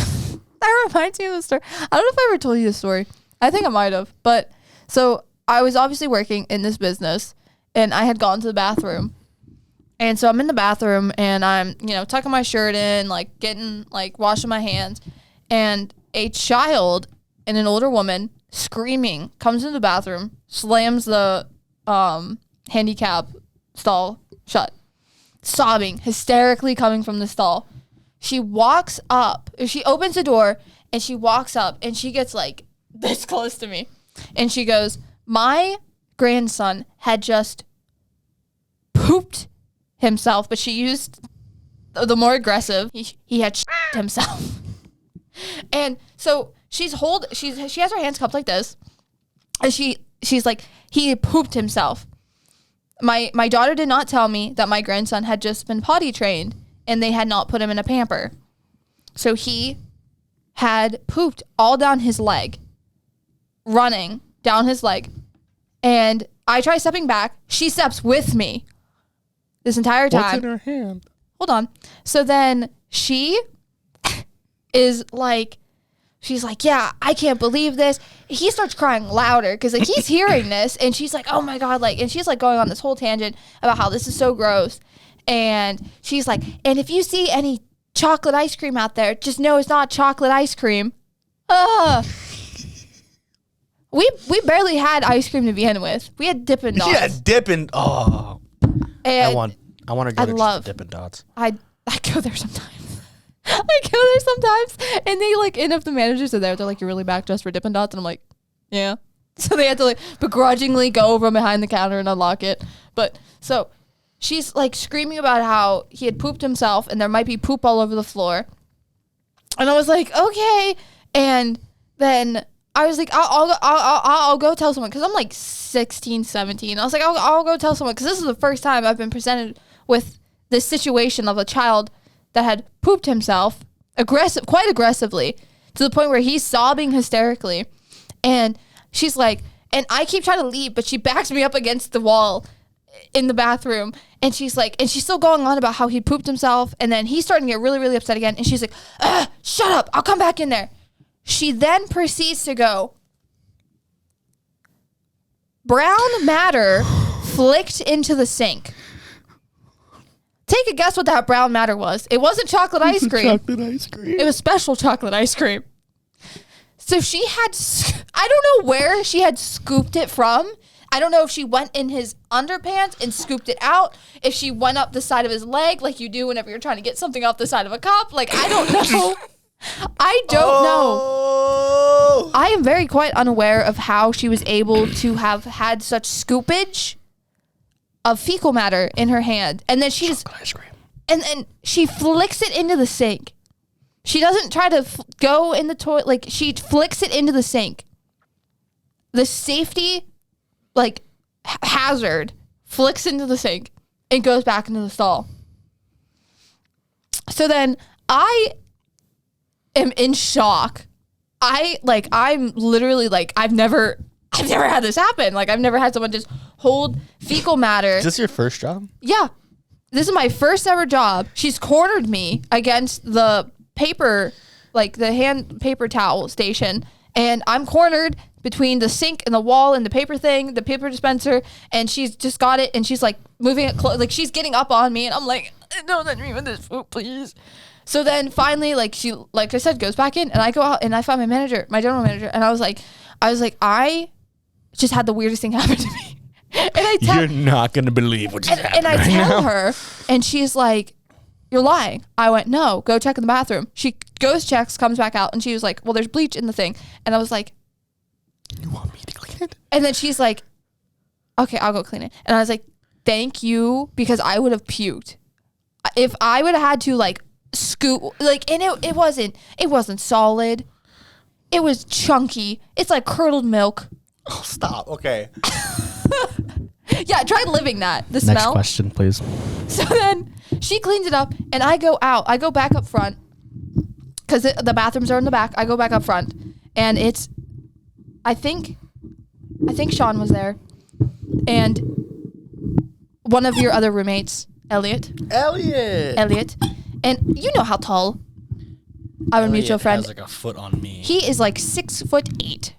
reminds me of the story. I don't know if I ever told you this story. I think I might have. But so I was obviously working in this business, and I had gone to the bathroom. And so I'm in the bathroom, and I'm, tucking my shirt in, like, getting, like, washing my hands. And a child and an older woman screaming comes into the bathroom, slams the handicap stall shut, sobbing, hysterically coming from the stall. She walks up. She opens the door, and she walks up, and she gets, like, this close to me. And she goes, my grandson had just pooped himself, but she used the more aggressive. He had himself. And so she has her hands cupped like this, and she's like, he pooped himself. My daughter did not tell me that my grandson had just been potty trained and they had not put him in a pamper. So he had pooped all down his leg, running down his leg. And I try stepping back. She steps with me this entire time. What's in her hand? Hold on. So then she is like, she's like, yeah, I can't believe this. He starts crying louder because like he's hearing this, and she's like, oh my God, like, and she's like going on this whole tangent about how this is so gross. And she's like, and if you see any chocolate ice cream out there, just know it's not chocolate ice cream. We barely had ice cream to begin with. We had Dippin' Dots. Yeah, Dippin'. Oh, and I want to go to Dippin' Dots. I go there sometimes. I go there sometimes, and they like, and if the managers are there, they're like, "You're really back just for Dippin' Dots," and I'm like, "Yeah." So they had to like begrudgingly go from behind the counter and unlock it. But so she's like screaming about how he had pooped himself, and there might be poop all over the floor. And I was like, "Okay," and then I was like, I'll go tell someone, because I'm like 16, 17. I was like, I'll go tell someone, because this is the first time I've been presented with this situation of a child that had pooped himself quite aggressively, to the point where he's sobbing hysterically. And she's like, and I keep trying to leave, but she backs me up against the wall in the bathroom. And she's like, and she's still going on about how he pooped himself. And then he's starting to get really, really upset again. And she's like, shut up. I'll come back in there. She then proceeds to go, brown matter flicked into the sink. Take a guess what that brown matter was. It wasn't chocolate ice cream. Chocolate ice cream. It was special chocolate ice cream. So she had, I don't know where she had scooped it from. I don't know if she went in his underpants and scooped it out, if she went up the side of his leg like you do whenever you're trying to get something off the side of a cup. Like, I don't know. I don't know. I am very quite unaware of how she was able to have had such scoopage of fecal matter in her hand. And then she just, ice cream. And then she flicks it into the sink. She doesn't try to go in the toilet. Like, she flicks it into the sink. The safety, like, hazard flicks into the sink and goes back into the stall. So then I am in shock. I'm literally like, I've never had this happen. Like, I've never had someone just hold fecal matter. Is this your first job? Yeah. This is my first ever job. She's cornered me against the paper, like the hand paper towel station, and I'm cornered between the sink and the wall and the paper thing, the paper dispenser, and she's just got it, and she's like moving it like she's getting up on me, and I'm like, don't let me with this food, please. So then finally, like she, like I said, goes back in, and I go out and I find my manager, my general manager, and I was like, I just had the weirdest thing happen to me. And you're not gonna believe what just happened. And I right tell now. her, and she's like, you're lying. I went, no, go check in the bathroom. She goes, checks, comes back out, and she was like, well, there's bleach in the thing. And I was like, you want me to clean it? And then she's like, okay, I'll go clean it. And I was like, thank you, because I would have puked. If I would have had to like scoop, like, and it wasn't solid. It was chunky. It's like curdled milk. Oh, stop. Okay. Yeah, try living that. The Next smell. question, please. So then she cleans it up, and I go out. I go back up front because the bathrooms are in the back. I go back up front, and it's, I think Sean was there, and one of your other roommates, Elliot, and you know how tall our mutual friend has like a foot on me. He is like 6'8",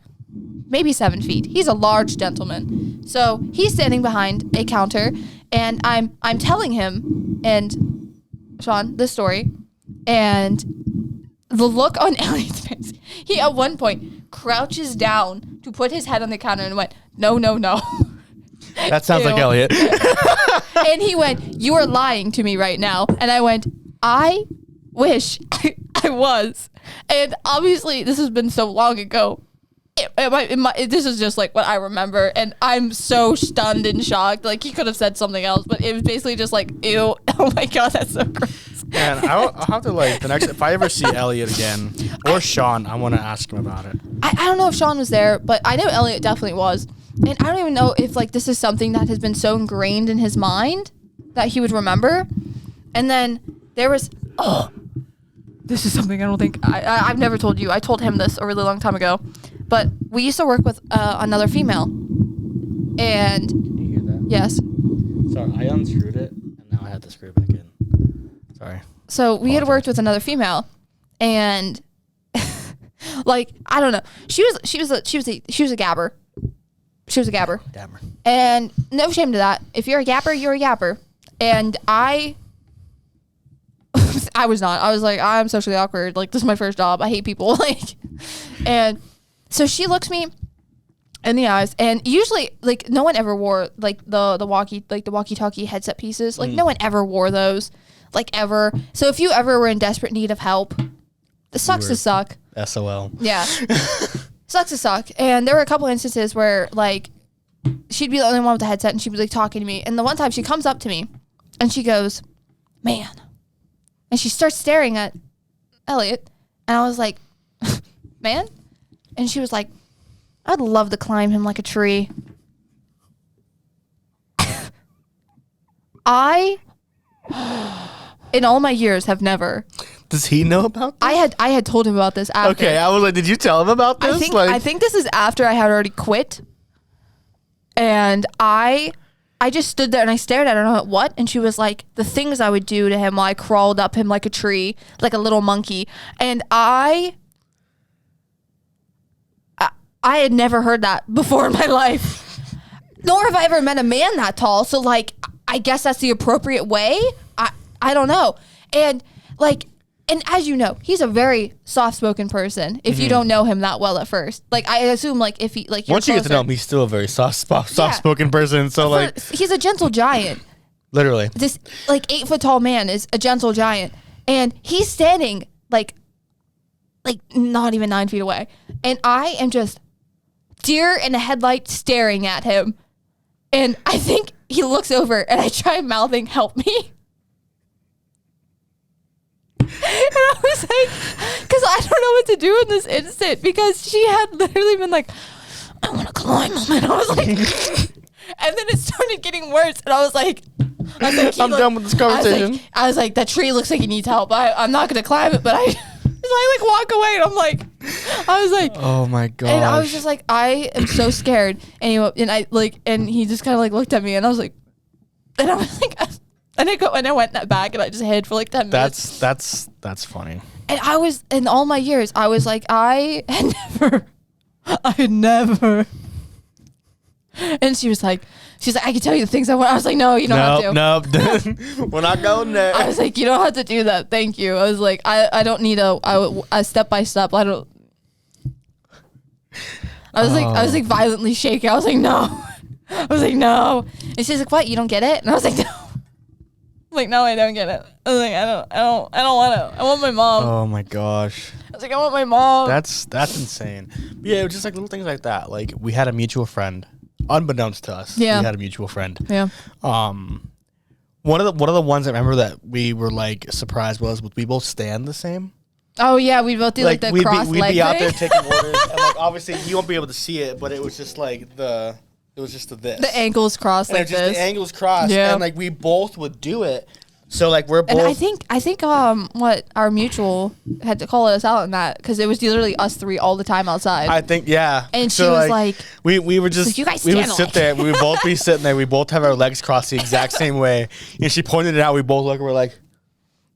maybe 7 feet. He's a large gentleman. So he's standing behind a counter, and I'm telling him and Sean the story, and the look on Elliot's face. He at one point crouches down to put his head on the counter and went, no. That sounds like Ew. Elliot. And he went, you are lying to me right now. And I went, I wish I was. And obviously this has been so long ago. This is just like what I remember, and I'm so stunned and shocked. Like, he could have said something else, but it was basically just like, ew, oh my god, that's so gross. Man, I'll have to like the next, if I ever see Elliot again or Sean, I want to ask him about it. I don't know if Sean was there, but I know Elliot definitely was. And I don't even know if like this is something that has been so ingrained in his mind that he would remember. And then there was, this is something I don't think, I've never told you. I told him this a really long time ago. But we used to work with another female. And Can you hear that? yes. Sorry, I unscrewed it and now I have to screw it back in. Sorry. So we had worked with another female, and like, I don't know. She was a gabber. She was a gabber. Damn her. And no shame to that. If you're a gapper, you're a gapper. And I was not. I was like, I'm socially awkward. Like, this is my first job. I hate people. Like, and so she looks me in the eyes, and usually, like, no one ever wore like the walkie-talkie headset pieces. Like, no one ever wore those, like, ever. So if you ever were in desperate need of help, it sucks to suck. SOL. Yeah. Sucks to suck. And there were a couple instances where, like, she'd be the only one with the headset, and she'd be like talking to me. And the one time she comes up to me and she goes, man. And she starts staring at Elliot. And I was like, man? And she was like, I'd love to climb him like a tree. I, in all my years, have never. Does he know about this? I had told him about this after. Okay, I was like, did you tell him about this? I think this is after I had already quit. And I just stood there and I stared at her and I went, what? And she was like, the things I would do to him while I crawled up him like a tree, like a little monkey. And I had never heard that before in my life. Nor have I ever met a man that tall. So, like, I guess that's the appropriate way. I don't know. And, like, and as you know, he's a very soft-spoken person. If you don't know him that well at first, like, I assume, like, if he, like, you're once you get to closer- know him, he's still a very soft-spoken person. So, like, he's a gentle giant. literally. This, like, 8-foot tall man is a gentle giant, and he's standing like not even 9 feet away, and I am just deer in a headlight staring at him, and I think he looks over, and I try mouthing, "Help me." And I was like, because I don't know what to do in this instant, because she had literally been like, I want to climb him. And I was like, and then it started getting worse. And I was like, I'm done with this conversation. I was like, that tree looks like he needs help. I'm not going to climb it, but I like walk away. And I'm like, I was like, oh my god. and I was just like, I am so scared. And he just kind of like looked at me, and I was like, and I was like, and I went back and I just hid for like 10 minutes. That's funny. And I was, in all my years, I was like, I had never I never. And she's like, I can tell you the things I want. I was like, no, you don't have to. Nope. We're not going there. I was like, you don't have to do that. Thank you. I was like, I don't need a step by step. I don't. I was like violently shaking. I was like, no. I was like, no. And she's like, what? You don't get it? And I was like, no. I'm like, no, I don't get it. I was like, I don't want to. I want my mom. Oh my gosh. I was like, I want my mom. That's insane. But yeah, it was just like little things like that. Like we had a mutual friend, unbeknownst to us. Yeah. We had a mutual friend. Yeah. One of the ones I remember that we were like surprised was we both stand the same. Oh yeah, we both do like the cross leg we'd be out there thing. taking orders, and like obviously you won't be able to see it, but it was just like this. The ankles crossed and like just this. The ankles crossed, Yeah. and like we both would do it. So like we're both. And I think what our mutual had to call us out on that because it was literally us three all the time outside. I think yeah. And she was like, we were just like, you guys we would stand sit alike. there. We would both be sitting there. We both have our legs crossed the exact same way, and she pointed it out. We both look. We're like.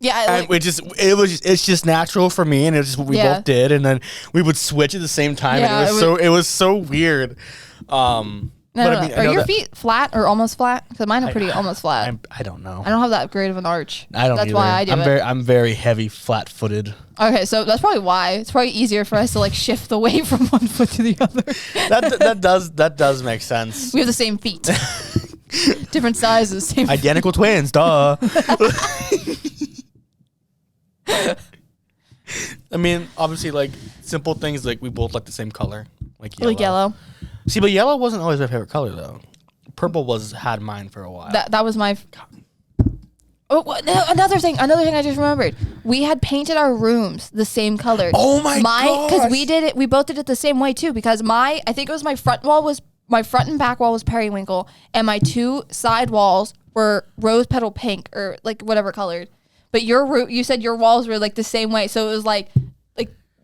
yeah, And it's just natural for me, and it's just what we Yeah. both did, and then we would switch at the same time, Yeah, and it was so weird. But I mean, I are know your that- feet flat or almost flat? Because mine are pretty almost flat. I don't know. I don't have that great of an arch. I don't. That's either. why I do it. I'm very heavy, flat-footed. Okay, so that's probably why. It's probably easier for us to like shift the weight from one foot to the other. That does make sense. We have the same feet. Different sizes, same Identical twins, duh. I mean, obviously, like simple things like we both like the same color, like yellow. like yellow. See, but yellow wasn't always my favorite color though. Purple had mine for a while. That was my. Another thing I just remembered. We had painted our rooms the same color. Oh my gosh. Because we both did it the same way too. Because I think it was my front and back wall was periwinkle, and my two side walls were rose petal pink or like whatever colored. But you said your walls were like the same way, so it was like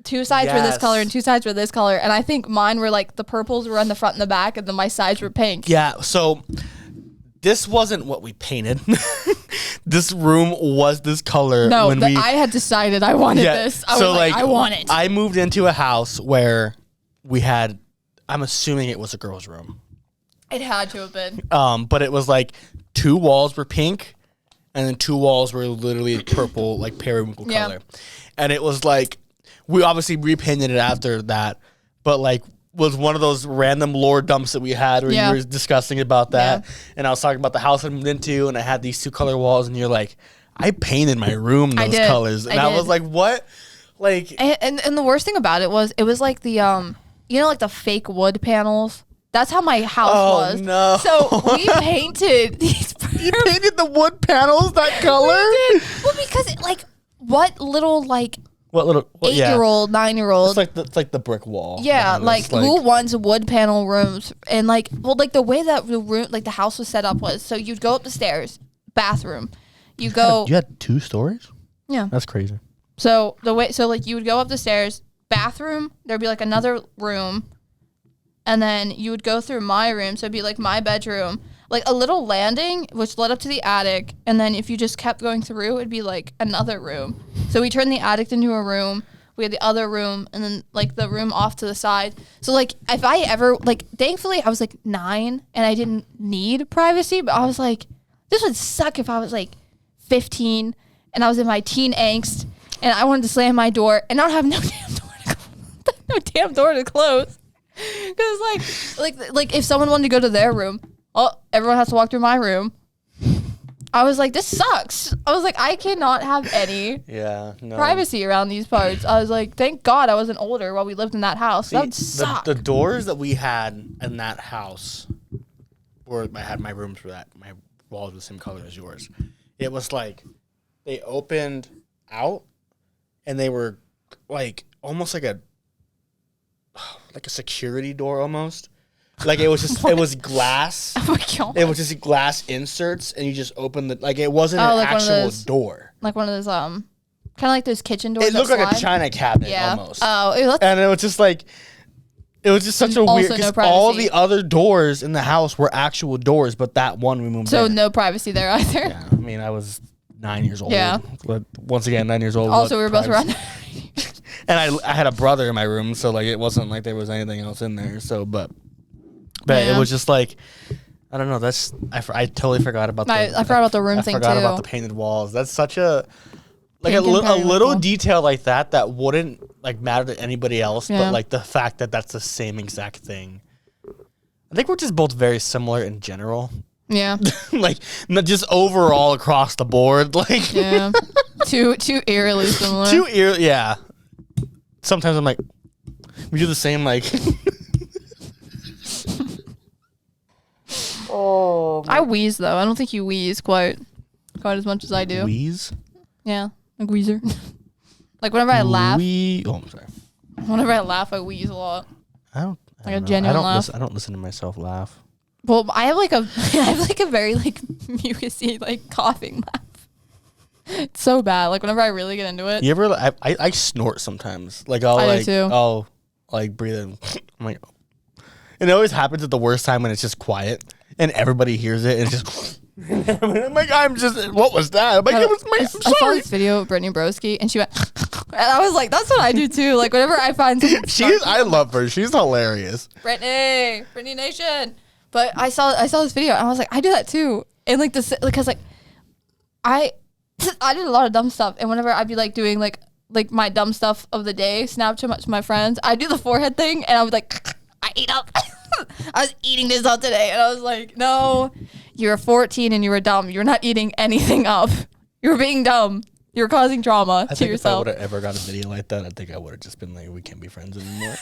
two sides were this color and two sides were this color, and I think mine were like the purples were on the front and the back, and then my sides were pink. Yeah, so this wasn't what we painted. This room was this color. No, when I had decided I wanted this. I was like, I want it. I moved into a house where we had, I'm assuming it was a girl's room. It had to have been. But it was like two walls were pink, and then two walls were literally purple, like periwinkle color. And it was like, we obviously repainted it after that, but like was one of those random lore dumps that we had where you were discussing about that. Yeah. And I was talking about the house I moved into, and I had these two color walls, and you're like, I painted my room those colors. And I was like, what? Like, and the worst thing about it was like the like the fake wood panels. That's how my house was. Oh no! So we painted these. You painted the wood panels that color? We did. Well, because what little 8-year-old, 9-year-old. It's like the brick wall. Yeah, like who wants wood panel rooms? And like the way that the room, like the house was set up was, so you'd go up the stairs, bathroom. You had 2 stories? Yeah. That's crazy. So you would go up the stairs, bathroom, there'd be like another room, and then you would go through my room, so it'd be like my bedroom, like a little landing which led up to the attic, and then if you just kept going through, it'd be like another room. So we turned the attic into a room. We had the other room, and then like the room off to the side. So like if I ever thankfully I was like 9 and I didn't need privacy, but I was like, this would suck if I was like 15 and I was in my teen angst and I wanted to slam my door and I don't have no damn door to close. Because like if someone wanted to go to their room, everyone has to walk through my room. I was like, this sucks. I was like, I cannot have any privacy around these parts. I was like, thank God I wasn't older while we lived in that house. See, that would suck. The doors that we had in that house, or I had my rooms for that, my walls were the same color as yours. It was like they opened out and they were like almost like a security door almost. Like it was just, it was glass. Oh my God. It was just glass inserts, and you just opened it wasn't an actual door. Like one of those, kind of like those kitchen doors. It looked like a china cabinet almost. Oh, and it was just like, it was just such a weird, because all the other doors in the house were actual doors, but that one we moved in. So no privacy there either. Yeah, I mean, I was 9 years old. Yeah. But once again, 9 years old. Also, we were both around. And I had a brother in my room, so like it wasn't like there was anything else in there. So, but it was just like, I don't know. That's I totally forgot about I forgot about the room thing too. I forgot about the painted walls. That's such a like a Pink and little periwinkle. detail like that wouldn't like matter to anybody else, Yeah. but like the fact that that's the same exact thing. I think we're just both very similar in general. Yeah. Like not just overall across the board. Like Yeah. too eerily similar. yeah. Sometimes I'm like, we do the same like. Oh. I wheeze though. I don't think you wheeze quite as much as I do. Wheeze? Yeah, like wheezer. Like whenever I laugh. I'm sorry. Whenever I laugh, I wheeze a lot. I don't Like a know. genuine laugh. I don't listen to myself laugh. Well, I have like a very like mucusy like coughing laugh. It's so bad. Like whenever I really get into it. You ever? I snort sometimes. Like I'll I do too. I'll like breathe in. I'm like, and it always happens at the worst time when it's just quiet and everybody hears it and it's just. I'm like, what was that? I'm like, it was I saw sorry. this video of Brittany Broski and she went, and I was like, that's what I do too. Like whenever I find something. I love her. She's hilarious. Brittany Nation. But I saw this video and I was like, I do that too. And like this, because like I did a lot of dumb stuff. And whenever I'd be like doing like my dumb stuff of the day, snap to my friends, I do the forehead thing and I was like, I ate up. I was eating this up today. And I was like, no, you were 14 and you were dumb. You're not eating anything up. You were being dumb. You're causing trauma to yourself. If I would have ever got a video like that, I think I would have just been like, we can't be friends anymore.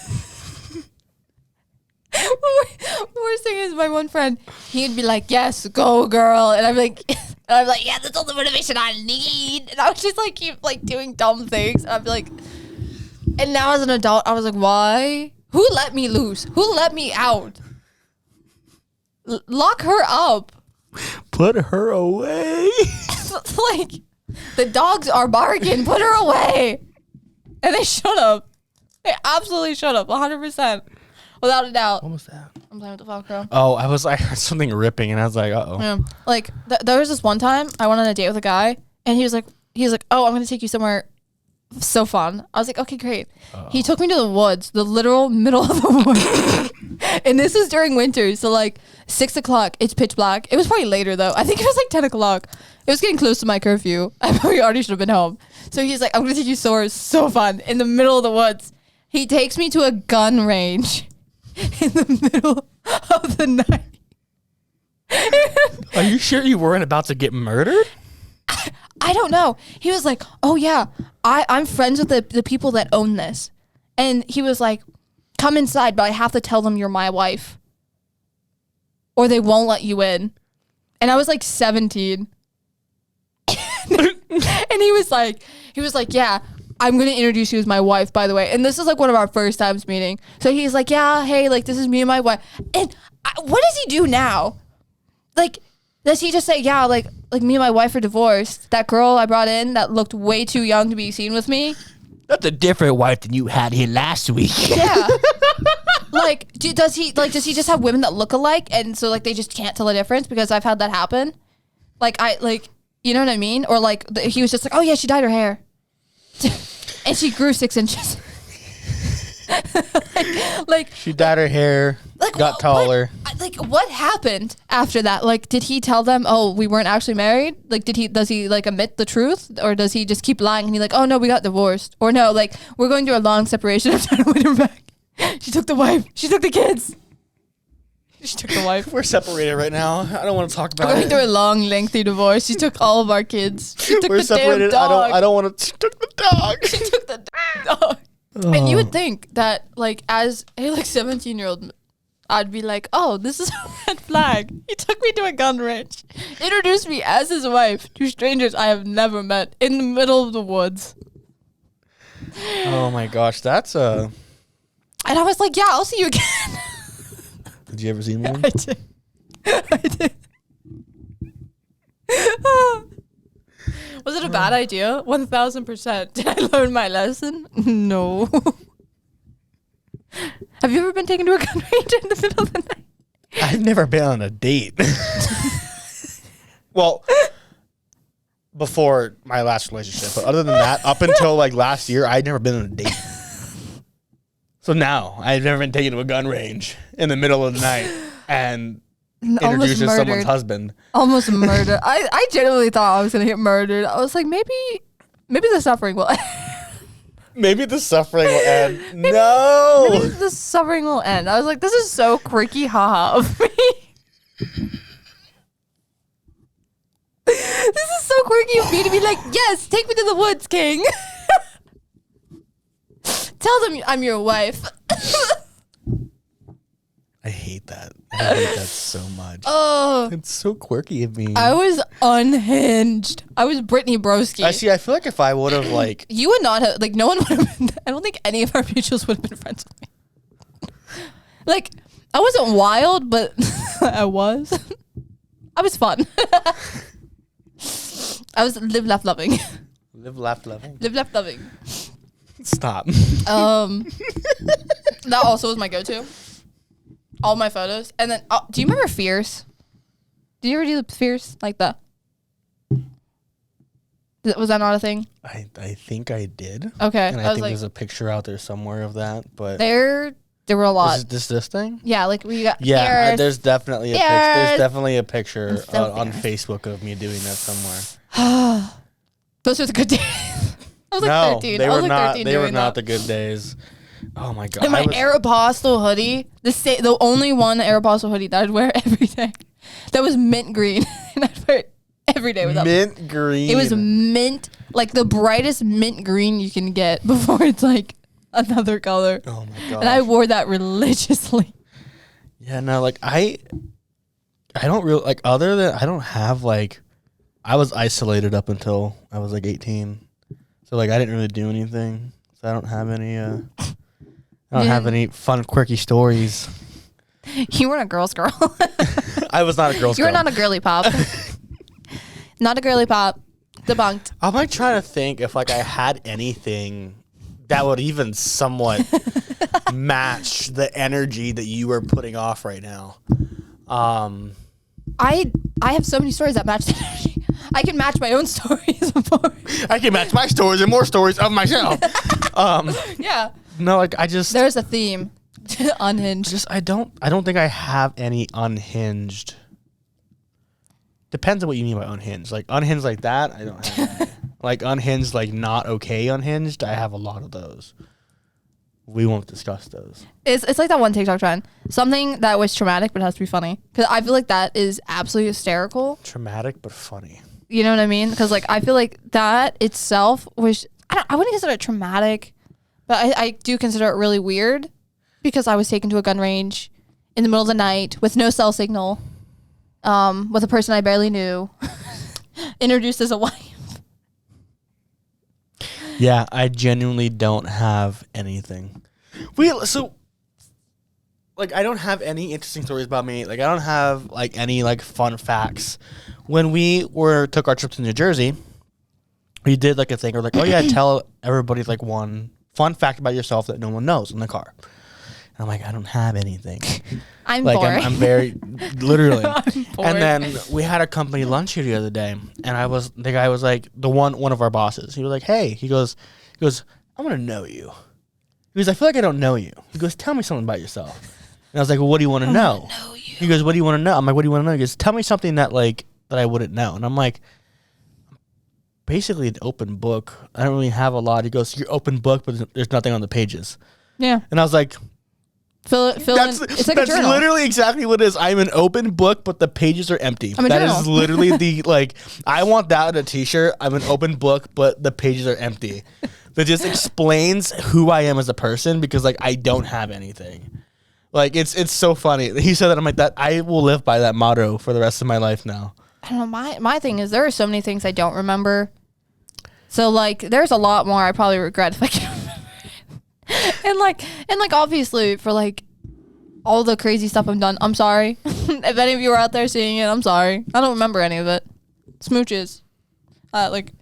The worst thing is my one friend, he'd be like, yes, go girl. And I'm like, yeah, that's all the motivation I need. And I would just like keep like doing dumb things. And I'd be like, and now as an adult, I was like, why? Who let me loose? Who let me out? Lock her up. Put her away. Like, the dogs are barking. Put her away. And they should have. They absolutely should have. 100%. Without a doubt. What was that? I'm playing with the Velcro. Oh, I heard something ripping and I was like, uh-oh. Yeah. Like there was this one time I went on a date with a guy and he was like, oh, I'm going to take you somewhere so fun. I was like, okay, great. He took me to the woods, the literal middle of the woods. And this is during winter. So like 6 o'clock, it's pitch black. It was probably later though. I think it was like 10 o'clock. It was getting close to my curfew. I probably already should have been home. So he's like, I'm going to take you somewhere so fun in the middle of the woods. He takes me to a gun range in the middle of the night. Are you sure you weren't about to get murdered? I don't know. He was like, oh yeah, I'm friends with the people that own this. And he was like, come inside, but I have to tell them you're my wife. Or they won't let you in. And I was like 17. And he was like, yeah, I'm going to introduce you as my wife, by the way. And this is like one of our first times meeting. So he's like, yeah, hey, like this is me and my wife. And what does he do now? Like, does he just say, yeah, like me and my wife are divorced. That girl I brought in that looked way too young to be seen with me. That's a different wife than you had here last week. Yeah. Like, does he just have women that look alike? And so like they just can't tell the difference? Because I've had that happen. You know what I mean? Or like he was just like, oh yeah, she dyed her hair. And she grew 6 inches. like she dyed her hair, like, got taller. What happened after that? Like, did he tell them, oh, we weren't actually married? Like, does he like admit the truth? Or does he just keep lying and he's like, oh no, we got divorced? Or no, like, we're going through a long separation. I'm trying to win her back. She took the wife. She took the kids. She took the wife. We're separated right now. I don't want to talk about We're going it. through a long, lengthy divorce. She took all of our kids. She took We're the separated. damn dog. I don't want to. She took the dog. She took the dog. And you would think that, like, as a 17-year-old, I'd be like, oh, this is a red flag. He took me to a gun range, introduced me as his wife to strangers I have never met in the middle of the woods. Oh my gosh, that's a. And I was like, yeah, I'll see you again. Did you ever see one? I did. Was it a bad idea? 1,000%. Did I learn my lesson? No. Have you ever been taken to a gun range in the middle of the night? I've never been on a date. Well, before my last relationship, but other than that, up until like last year, I'd never been on a date. So now I've never been taken to a gun range in the middle of the night and introduced as someone's husband. Almost murdered. I genuinely thought I was gonna get murdered. I was like, maybe the suffering will end. Maybe the suffering will end. No. Maybe the suffering will end. I was like, this is so quirky, haha of me. This is so quirky of me to be like, yes, take me to the woods, King. Tell them I'm your wife. I hate that. I hate that so much. Oh, It's so quirky of me. I was unhinged. I was Brittany Broski. Actually, I feel like if I would have like You would not have, like, no one would have been, I don't think any of our mutuals would have been friends with me. Like, I wasn't wild, but I was. I was fun. I was live, laugh, loving. live, laugh, loving. Live, laugh, loving. Stop. That also was my go-to. All my photos. And then, do you remember Fierce? Did you ever do the Fierce? Like the... Was that not a thing? I think I did. Okay. And I think there's a picture out there somewhere of that. But there were a lot. Is this thing? Yeah, like we got Yeah, Fierce. there's definitely a picture. There's definitely a picture So on Fierce. Facebook of me doing that somewhere. Those were the good days. I was like 13. They I was were like not. 13 They were doing not that. the good days. Oh my god! And my Aeropostale hoodie, the only one Aeropostale hoodie that I'd wear every day, that was mint green, and I'd wear it every day without. Mint green. It was mint, like the brightest mint green you can get before it's like another color. Oh my god! And I wore that religiously. Yeah, no, like I don't really like other than I don't have like I was isolated up until I was like 18, so like I didn't really do anything. So I don't have any. I don't have any fun, quirky stories. You weren't a girl's girl. I was not a girl's You girl. were not a girly pop. Not a girly pop. Debunked. I'm like trying to think if like I had anything that would even somewhat match the energy that you are putting off right now. I have so many stories that match that energy. I can match my own stories before. I can match my stories and more stories of myself. Yeah. No, like I just There's a theme. Unhinged. I don't think I have any unhinged. Depends on what you mean by unhinged. Like unhinged like that, I don't have any. Like unhinged, like not okay unhinged, I have a lot of those. We won't discuss those. It's like that one TikTok trend. Something that was traumatic but has to be funny. Because I feel like that is absolutely hysterical. Traumatic but funny. You know what I mean? Because like I feel like that itself was... I wouldn't consider it traumatic. But I do consider it really weird. Because I was taken to a gun range in the middle of the night with no cell signal. With a person I barely knew. Introduced as a wife. Yeah, I genuinely don't have anything. So like I don't have any interesting stories about me. Like I don't have like any like fun facts. When we took our trip to New Jersey, we did like a thing where like, oh yeah, tell everybody like one fun fact about yourself that no one knows in the car. And I'm like, I don't have anything. I'm like boring. I'm very literally. I'm bored. And then we had a company lunch here the other day, and the guy was like one of our bosses. He was like, hey, he goes, I want to know you. He goes, I feel like I don't know you. He goes, tell me something about yourself. And I was like, well, what do you want to know? He goes, what do you want to know? I'm like, what do you want to know? He goes, tell me something that I wouldn't know. And I'm like, basically an open book. I don't really have a lot. He goes, you're open book, but there's nothing on the pages. Yeah. And I was like, Fill in. It's like a that's journal. literally exactly what it is. I'm an open book, but the pages are empty. I'm a That journal. is literally the like. I want that on a T-shirt. I'm an open book, but the pages are empty. That just explains who I am as a person because like I don't have anything. Like it's so funny. He said that. I'm like that. I will live by that motto for the rest of my life now. I don't know. My thing is there are so many things I don't remember. So like there's a lot more I probably regret if I can remember. and like obviously for like all the crazy stuff I've done, I'm sorry. If any of you are out there seeing it, I'm sorry. I don't remember any of it. Smooches. Like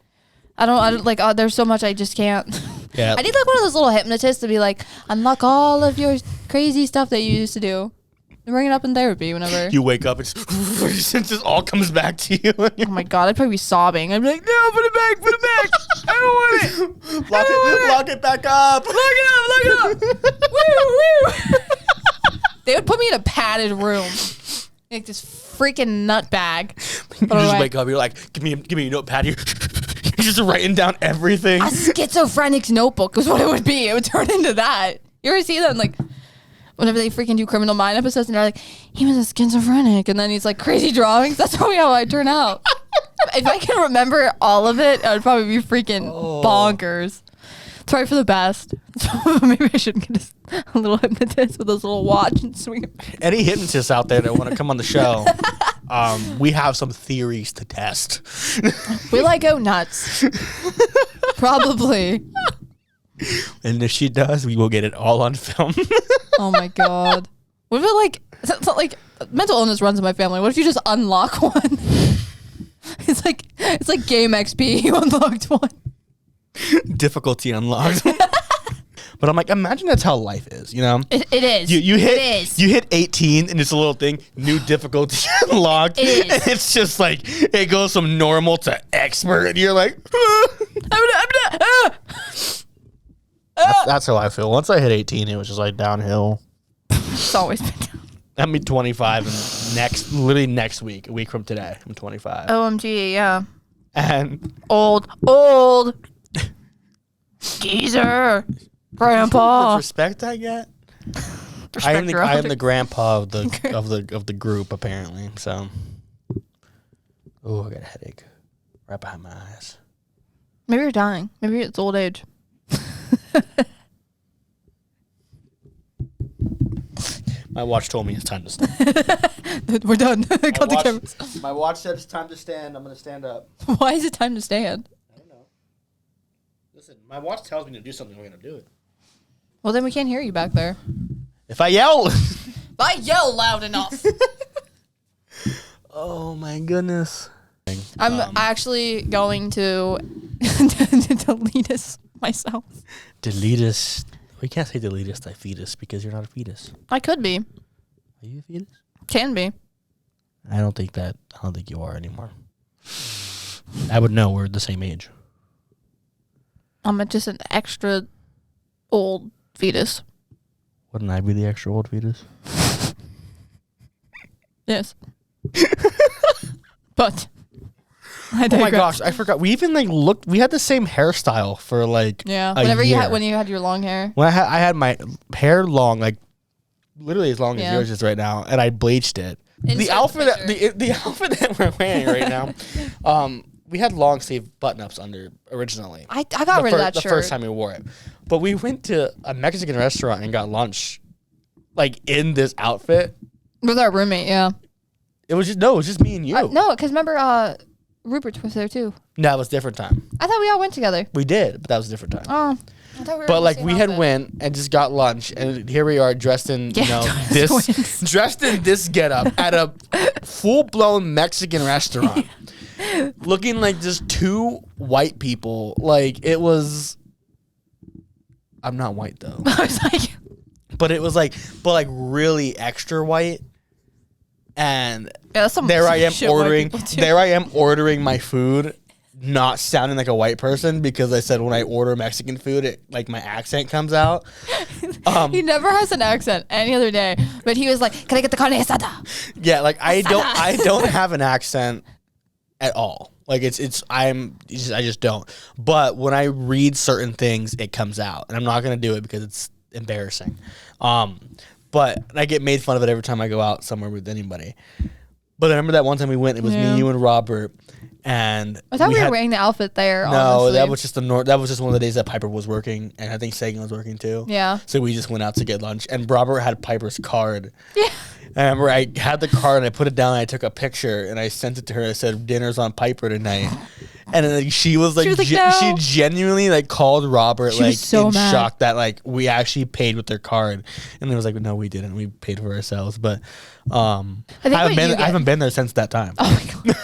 I don't like there's so much I just can't. Yeah. I need like one of those little hypnotists to be like, unlock all of your crazy stuff that you used to do. bring it up in therapy whenever. You wake up, it just all comes back to you. Oh my God, I'd probably be sobbing. I'd be like, no, put it back. I don't want it. Lock it back up. Lock it up. Woo. They would put me in a padded room. Like this freaking nut bag. You just wake up, you're like, give me a notepad here. You're just writing down everything. A schizophrenic's notebook is what it would be. It would turn into that. You ever see them, like, whenever they freaking do Criminal Mind episodes and they're like, he was a schizophrenic, and then he's like crazy drawings? That's probably how I turn out. If I can remember all of it, I would probably be freaking bonkers. It's probably for the best. So maybe I should get a little hypnotist with this little watch and swing it. Any hypnotists out there that want to come on the show, we have some theories to test. We like go nuts. Probably. And if she does, we will get it all on film. Oh my God. What if it like mental illness runs in my family? What if you just unlock one? It's like Game XP. You unlocked one. Difficulty unlocked. But I'm like, imagine that's how life is, you know? It is. You hit 18 and it's a little thing, new difficulty unlocked. It is. And it's just like, it goes from normal to expert. And you're like, That's how I feel. Once I hit 18, it was just like downhill. It's always been down. I'm 25 and literally next week, a week from today, I'm 25. OMG, yeah. And Old. Geezer. Grandpa. the respect I get. I am the grandpa of the group apparently. So, oh, I got a headache right behind my eyes. Maybe you're dying. Maybe it's old age. My watch told me it's time to stand. We're done. Cut the cameras. My watch said it's time to stand. I'm going to stand up. Why is it time to stand? I don't know. Listen, my watch tells me to do something. We're going to do it. Well, then we can't hear you back there. If I yell. If I yell loud enough. Oh, my goodness. I'm actually going to delete us myself. Delete us. We can't say delete us, I fetus, because you're not a fetus. I could be. Are you a fetus? Can be. I don't think you are anymore. I would know. We're the same age. I'm just an extra old fetus. Wouldn't I be the extra old fetus? Yes. But oh my gosh, I forgot. We even looked. We had the same hairstyle for yeah. When you had your long hair. When I had my hair long, literally as long as yours is right now, and I bleached it. The outfit that we're wearing right now, we had long sleeve button ups under originally. I got rid of that shirt the first time we wore it, but we went to a Mexican restaurant and got lunch, in this outfit with our roommate. Yeah. It was just me and you. No, because remember, Rupert was there too. No, it was a different time. I thought we all went together. We did, but that was a different time. Oh. I thought we were But we had went and just got lunch, and here we are dressed in dressed in this getup at a full blown Mexican restaurant, looking like just two white people. It was. I'm not white though. I was like, but it was really extra white. And there I am ordering my food, not sounding like a white person, because I said when I order Mexican food, my accent comes out. He never has an accent any other day, but he was like, "Can I get the carne asada?" Yeah, I don't have an accent at all. I just don't. But when I read certain things, it comes out, and I'm not gonna do it because it's embarrassing. But I get made fun of it every time I go out somewhere with anybody. But I remember that one time we went, it was me, you, and Robert. And I thought we were wearing the outfit there. No, honestly. That was just that was just one of the days that Piper was working, and I think Sagan was working too. Yeah. So we just went out to get lunch, and Robert had Piper's card. Yeah. I remember I had the card, and I put it down, and I took a picture, and I sent it to her. I said, "Dinner's on Piper tonight." And then she was no. She genuinely called Robert so in mad. shock that we actually paid with their card, and it was no, we didn't. We paid for ourselves, but I haven't been there since that time. Oh my god!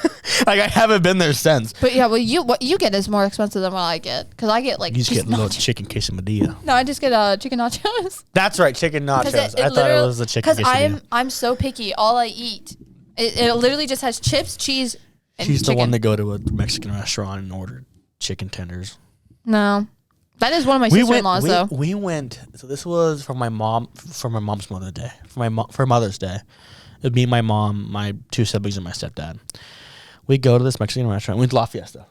Like I haven't been there since. But yeah, well, what you get is more expensive than what I get because I get like You just get a little chicken quesadilla. No, I just get chicken nachos. That's right, chicken nachos. I thought it was the chicken quesadilla. Because I'm so picky. All I eat, it literally just has chips, cheese, and She's chicken. the one to go to a Mexican restaurant and order chicken tenders. No, that is one of my sister-in-laws though. We went. So this was for my mom's Mother's Day. For Mother's Day, it'd be my mom, my 2 siblings, and my stepdad. We go to this Mexican restaurant. We went to La Fiesta.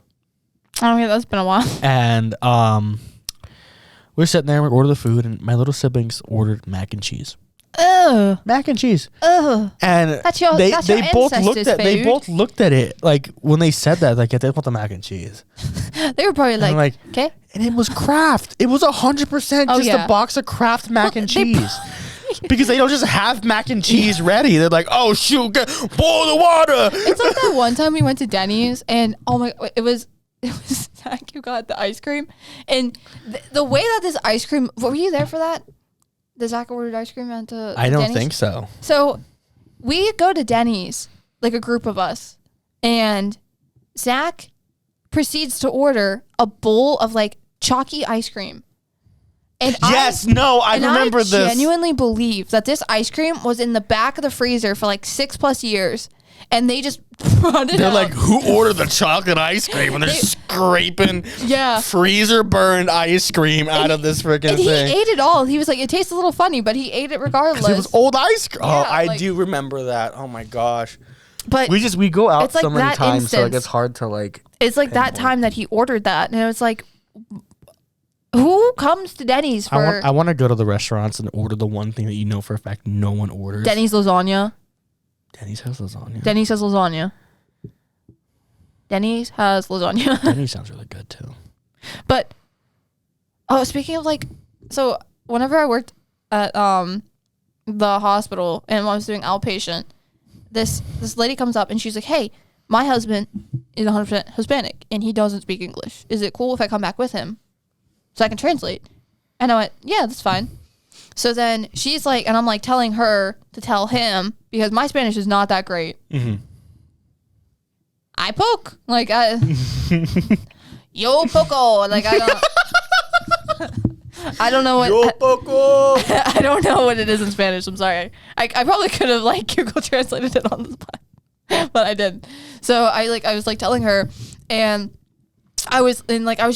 Oh yeah, that's been a while. And we're sitting there. We order the food, and my little siblings ordered mac and cheese. Ugh. Mac and cheese. Ugh. And that's your they both looked at it like when they said that, like they want the mac and cheese. They were probably like, okay. And it was Kraft. It was 100% just a box of Kraft mac and cheese. Because they don't just have mac and cheese ready. They're like, oh shoot, boil the water. It's like that one time we went to Denny's and oh my, it was Zach who got the ice cream, and the way that this ice cream, were you there for that? The Zach ordered ice cream at the I don't Denny's? think so. So we go to Denny's, like a group of us, and Zach proceeds to order a bowl of like chalky ice cream. And I remember this. I genuinely believe that this ice cream was in the back of the freezer for like 6+ years, and they just brought it out. They're like, who ordered the chocolate ice cream? And they're scraping freezer burned ice cream out of this freaking thing. He ate it all. He was like, it tastes a little funny, but he ate it regardless. It was old ice cream. Yeah, I do remember that. Oh my gosh. But we go out it's like so many times, so like instance. it's hard to like. It's like that time that he ordered that, and it was like, who comes to Denny's for? I want to go to the restaurants and order the one thing that you know for a fact no one orders. Denny's lasagna. Denny's has lasagna. Denny's has lasagna. Denny's has lasagna. Denny's sounds really good too. But speaking of like, so whenever I worked at the hospital and when I was doing outpatient, this lady comes up and she's like, "Hey, my husband is 100% Hispanic and he doesn't speak English. Is it cool if I come back with him so I can translate?" And I went, "Yeah, that's fine." So then she's like, and I'm like telling her to tell him because my Spanish is not that great. Mm-hmm. I poke like yo poco like I don't know what Yo poco. I don't know what it is in Spanish. I'm sorry. I probably could have like Google translated it on the spot, but I didn't. So I was like telling her, and I was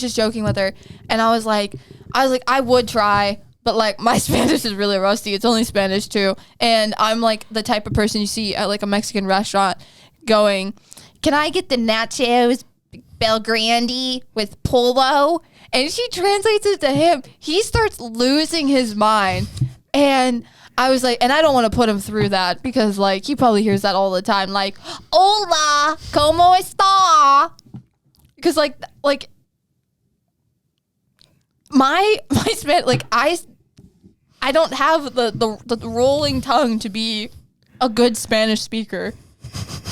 just joking with her, and I was like I would try, but like my Spanish is really rusty. It's only Spanish too, and I'm like the type of person you see at like a Mexican restaurant going, "Can I get the nachos Belgrande with polo?" And she translates it to him. He starts losing his mind. And I was like, and I don't want to put him through that because like he probably hears that all the time. Like, "Hola, ¿cómo está?" Because like my Spanish, like I don't have the rolling tongue to be a good Spanish speaker.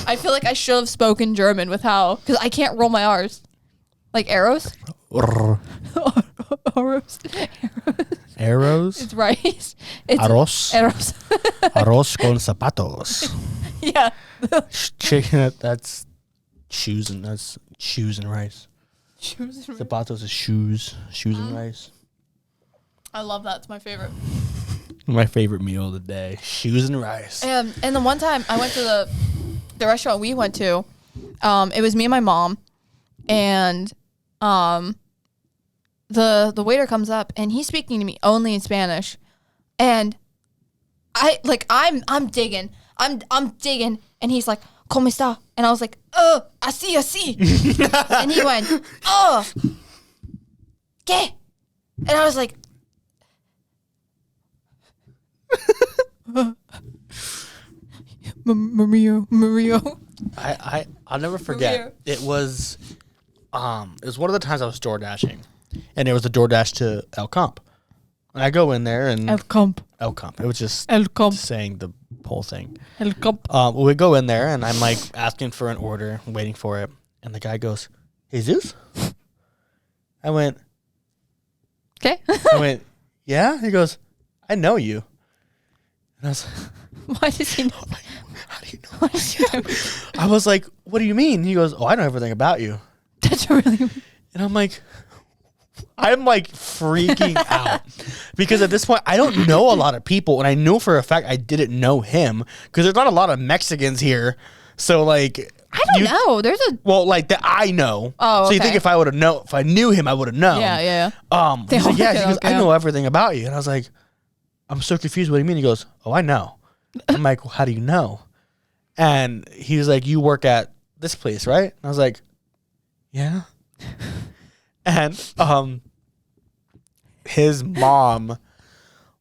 I feel like I should have spoken German because I can't roll my R's. Like arrows? Arrows? It's rice. It's Arroz. Arrows. Arroz con zapatos. Yeah. Chicken, that's shoes and rice. Zapatos is shoes and rice. I love that. It's my favorite. My favorite meal of the day. Shoes and rice. And the one time I went to the restaurant we went to, it was me and my mom, and the waiter comes up and he's speaking to me only in Spanish, and I'm digging, and he's like, "¿Cómo está?" And I was like, así. And he went, ¿qué? And I was like, Mario. I'll never forget. Mario. It was one of the times I was door dashing, and it was a DoorDash to El Comp. And I go in there and El Comp. It was just El Comp. saying the whole thing. El Comp. We go in there and I'm like asking for an order, waiting for it, and the guy goes, "Jesus?" I went, Okay. I went, "Yeah." He goes, "I know you." And I was like, Why does he know? "How do you know?" I was like, what do you mean? He goes, oh, I know everything about you. That's really. And I'm like freaking out because at this point I don't know a lot of people, and I know for a fact I didn't know him because there's not a lot of Mexicans here. So like, I don't know. There's a like that I know. Oh, so you think if I knew him, I would have known. Yeah. He's like, yeah. He goes, I know everything about you, and I was like, I'm so confused. What do you mean? He goes, oh, I know. I'm like, well, how do you know? And he was like, you work at this place, right? And I was like, yeah. And his mom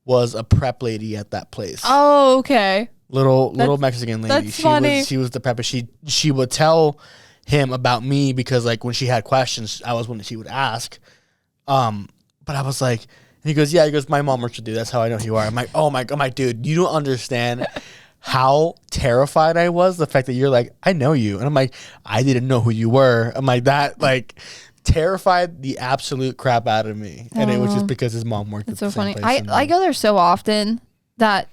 was a prep lady at that place. Oh, okay. Little Mexican lady. That's funny. She was the prepper. She would tell him about me because like when she had questions, I was one that she would ask. But I was like, and he goes, yeah. He goes, my mom works with you. That's how I know who you are. I'm like, oh my, dude, you don't understand how terrified I was. The fact that you're like, I know you, and I'm like, I didn't know who you were. I'm like that, like. Terrified the absolute crap out of me, and it was just because his mom worked. It's so funny. I go there so often that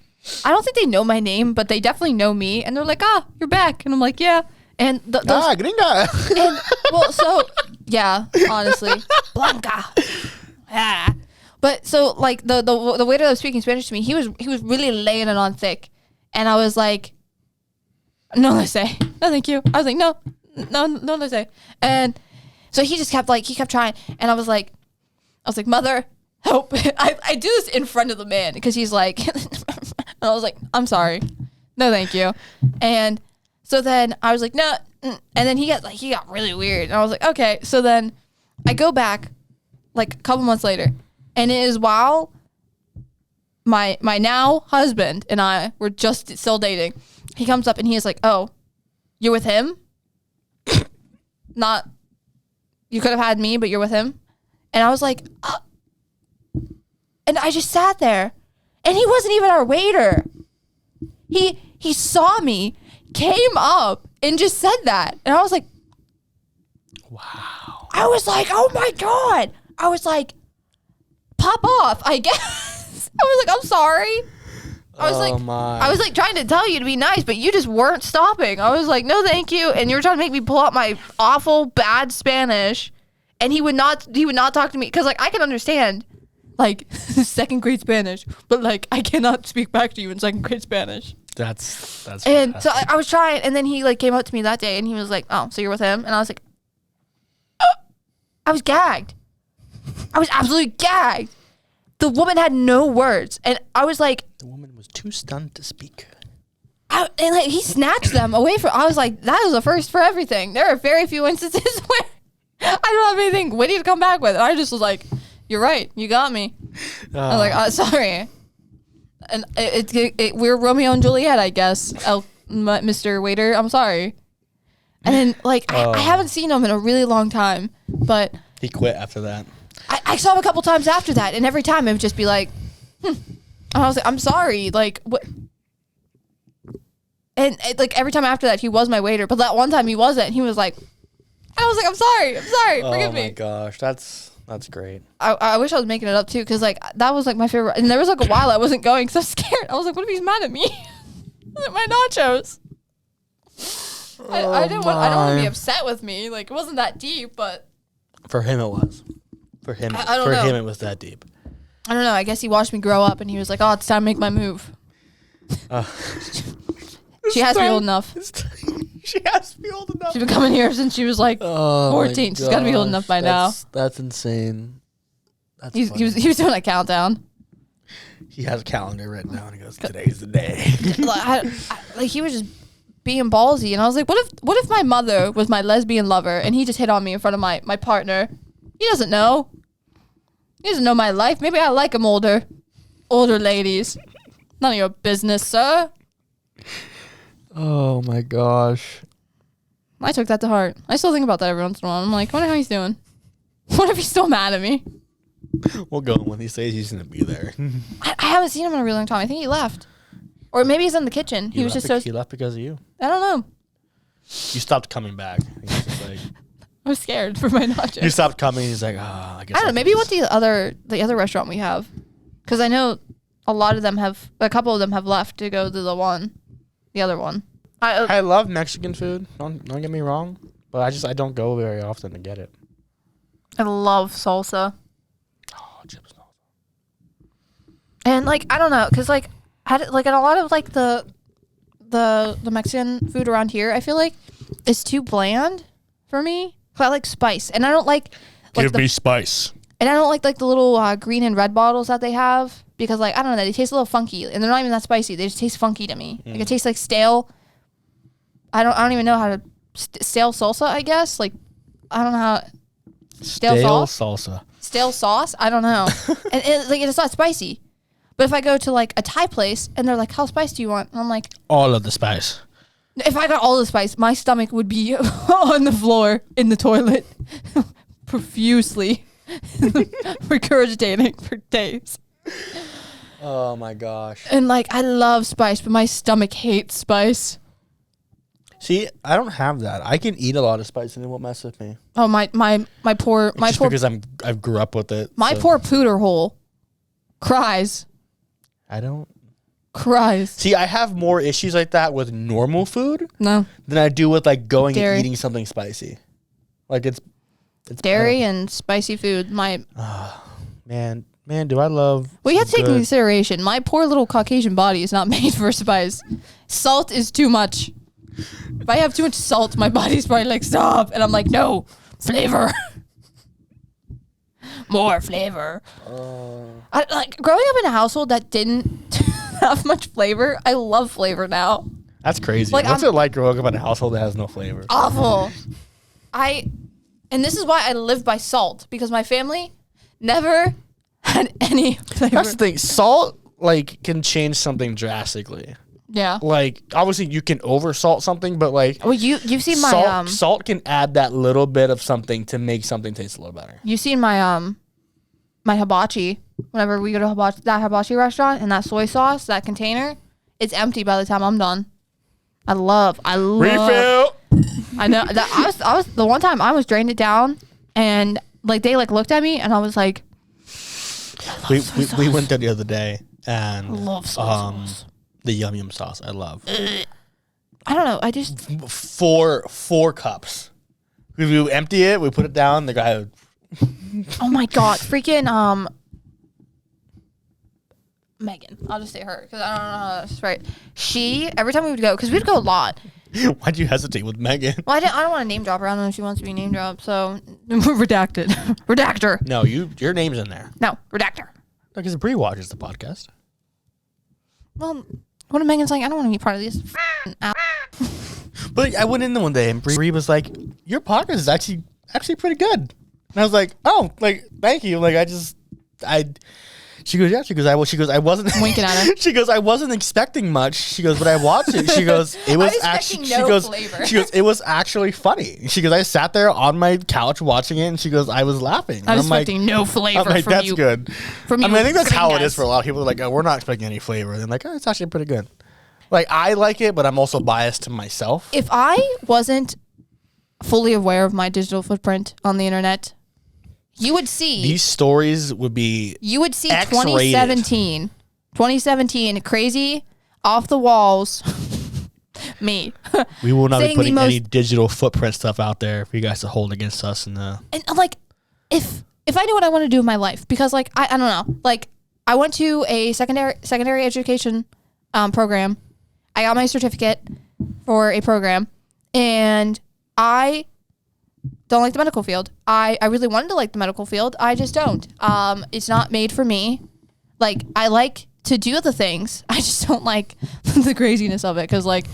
I don't think they know my name, but they definitely know me, and they're like, "Ah, you're back," and I'm like, "Yeah." And gringa. And well, so yeah, honestly, Blanca. Yeah. But so like the waiter that was speaking Spanish to me, he was really laying it on thick, and I was like, "No, let's say no, thank you." I was like, "No, let's say," and. So he just kept trying, and I was like, mother, help. I do this in front of the man because he's like, and I was like, I'm sorry. No, thank you. And so then I was like, no. And then he got really weird. And I was like, okay. So then I go back like a couple months later, and it is while my now husband and I were just still dating. He comes up and he is like, oh, you're with him? Not... You could have had me, but you're with him. And I was like, and I just sat there. And he wasn't even our waiter. He saw me, came up, and just said that. And I was like, wow. I was like, oh my God. I was like, pop off, I guess. I was like, I'm sorry. I was like trying to tell you to be nice, but you just weren't stopping. I was like, no, thank you. And you were trying to make me pull out my awful bad Spanish, and he would not talk to me because like I can understand like second grade Spanish, but like I cannot speak back to you in second grade Spanish. That's and fantastic. so I was trying, and then he like came up to me that day, and he was like, oh, so you're with him? And I was like, I was gagged. I was absolutely gagged. The woman had no words, and I was like... The woman was too stunned to speak. And like, he snatched them away from... I was like, that is a first for everything. There are very few instances where I don't have anything witty to come back with. And I just was like, you're right. You got me. I was like, sorry. And we're Romeo and Juliet, I guess, Mr. Waiter. I'm sorry. And then, like, I haven't seen him in a really long time, but... He quit after that. I saw him a couple times after that, and every time it would just be like, And I was like, I'm sorry, like, what? And like every time after that, he was my waiter, but that one time he wasn't. And he was like, I was like, I'm sorry, forgive me. Oh my gosh, that's great. I wish I was making it up too, because like that was like my favorite. And there was like a while I wasn't going, so scared. I was like, what if he's mad at me? My nachos. I don't want to be upset with me. Like it wasn't that deep, but for him it was. For him, it was that deep. I don't know. I guess he watched me grow up, and he was like, "Oh, it's time to make my move." She has to be old enough. She has to be old enough. She's been coming here since she was like 14. She's got to be old enough by now. That's insane. He was doing a countdown. He has a calendar written down. He goes, "Today's the day." Like he was just being ballsy, and I was like, "What if my mother was my lesbian lover, and he just hit on me in front of my partner? He doesn't know. He doesn't know my life. Maybe I like him older ladies. None of your business, sir." Oh my gosh. I took that to heart. I still think about that every once in a while. I'm like, I wonder how he's doing. What if he's still mad at me? We'll go when he says he's going to be there. I haven't seen him in a really long time. I think he left. Or maybe he's in the kitchen. He left because of you. I don't know. You stopped coming back. He was just like... I was scared for my nachos. You stopped coming. He's like, I guess. I don't know. Maybe he went to the other restaurant we have, because I know a couple of them have left to go to the other one. I love Mexican food. Don't get me wrong, but I don't go very often to get it. I love salsa. Oh, chips salsa. And like I don't know, cause like in a lot of like the Mexican food around here, I feel like it's too bland for me. But I like spice, and I don't like Give me spice. And I don't like the little green and red bottles that they have because like I don't know, they taste a little funky, and they're not even that spicy. They just taste funky to me. Like it tastes like stale. I don't even know how to stale salsa. I guess like I don't know how. Stale salsa. Stale sauce? I don't know. And it's not spicy. But if I go to like a Thai place and they're like, how spicy do you want? And I'm like, all of the spice. If I got all the spice, my stomach would be on the floor in the toilet profusely regurgitating for days. Oh my gosh. And like I love spice, but my stomach hates spice. See, I don't have that. I can eat a lot of spice and it won't mess with me. Oh my poor because I grew up with it. My poor pooter hole cries. Cries. See, I have more issues like that with normal food than I do with like going dairy. and eating something spicy. Like it's dairy and spicy food. Man, do I love. Well, you have to take into consideration. My poor little Caucasian body is not made for spice. Salt is too much. If I have too much salt, my body's probably like, stop. And I'm like, no, flavor. More flavor. Like growing up in a household that didn't have much flavor, I love flavor now. That's crazy. Like, What's it like growing up in a household that has no flavor? Awful. And this is why I live by salt, because my family never had any flavor. That's the thing. Salt like can change something drastically. Yeah. Like obviously you can over salt something, but like well, you've seen my salt can add that little bit of something to make something taste a little better. You've seen my my hibachi. Whenever we go to that hibachi restaurant, and that soy sauce, that container, it's empty by the time I'm done. I love refill. I know that I was the one time I was drained it down, and like they like looked at me, and I was like, we went there the other day, and I love soy sauce. The yum yum sauce, I love. I don't know. I just four cups. We empty it, we put it down. The guy. Oh my god! Freaking Megan. I'll just say her because I don't know how that's right. She every time we would go because we'd go a lot. Why'd you hesitate with Megan? Well, I don't want to name drop her. I don't know if she wants to be name dropped. So redacted. Redactor. No, your name's in there. No, redactor. Because Bree watches the podcast. Well, what if Megan's like, I don't want to be part of this. But I went in there one day and Bree was like, your podcast is actually pretty good. And I was like, oh, like, thank you. Like, she goes, yeah. She goes, I wasn't winking at her. She goes, I wasn't expecting much. She goes, but I watched it. She goes, it was actually. Flavor. She goes, it was actually funny. She goes, I sat there on my couch watching it, and she goes, I was laughing. I was expecting no flavor. I'm like, from that's you. good. From you, I mean, I think that's how it guys. is for a lot of people. They're like, oh, we're not expecting any flavor. And they're like, oh, it's actually pretty good. Like, I like it, but I'm also biased to myself. If I wasn't fully aware of my digital footprint on the internet, you would see these stories would be X-rated. 2017 crazy off the walls me. We will not be putting any digital footprint stuff out there for you guys to hold against us. And like if I knew what I want to do with my life, because like I don't know, like I went to a secondary education program. I got my certificate for a program, and I don't like the medical field. I really wanted to like the medical field. I just don't. It's not made for me. Like, I like to do the things. I just don't like the craziness of it. Because, like,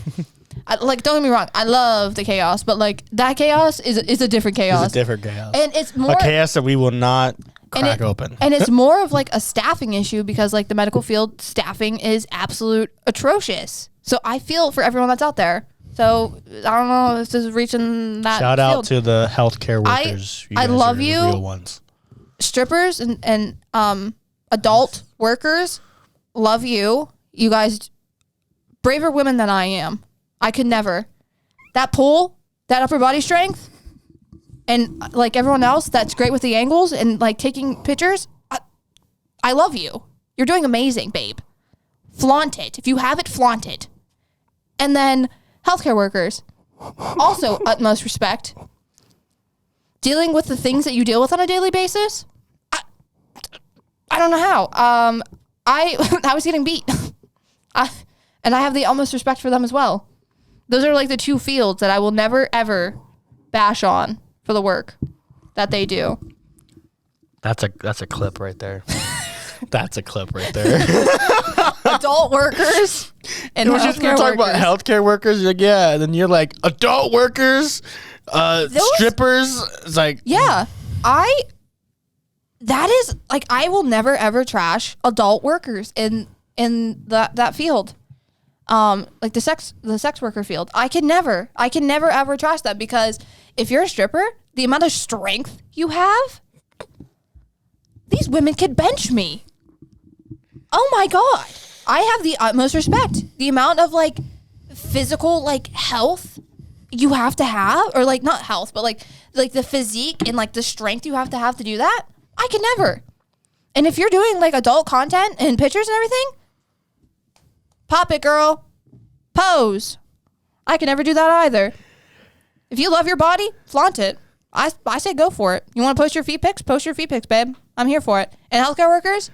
don't get me wrong. I love the chaos. But, like, that chaos is a different chaos. It's a different chaos. And it's more... a chaos that we will not crack open. And it's more of, like, a staffing issue. Because, like, the medical field staffing is absolute atrocious. So I feel for everyone that's out there. So I don't know if this is reaching that Shout field. out to the healthcare workers. I love you. The real ones. Strippers and adult workers, love you. You guys, braver women than I am. I could never. That pull, that upper body strength, and like everyone else that's great with the angles and like taking pictures. I love you. You're doing amazing, babe. Flaunt it. If you have it, flaunt it. And then Healthcare workers, also utmost respect. Dealing with the things that you deal with on a daily basis, I don't know how. I was getting beat, and I have the utmost respect for them as well. Those are like the two fields that I will never ever bash on for the work that they do. That's a clip right there. That's a clip right there. Adult workers and We're just gonna talk about healthcare workers. You're like, yeah, and then you're like adult workers, strippers. It's like, yeah, that is like, I will never ever trash adult workers in that field. Like the sex worker field. I can never ever trash that, because if you're a stripper, the amount of strength you have, these women could bench me. Oh my God. I have the utmost respect. The amount of like physical like health you have to have, or like not health, but like the physique and like the strength you have to do that, I can never. And if you're doing like adult content and pictures and everything, pop it, girl. Pose. I can never do that either. If you love your body, flaunt it. I say go for it. You want to post your feet pics? Post your feet pics, babe. I'm here for it. And healthcare workers,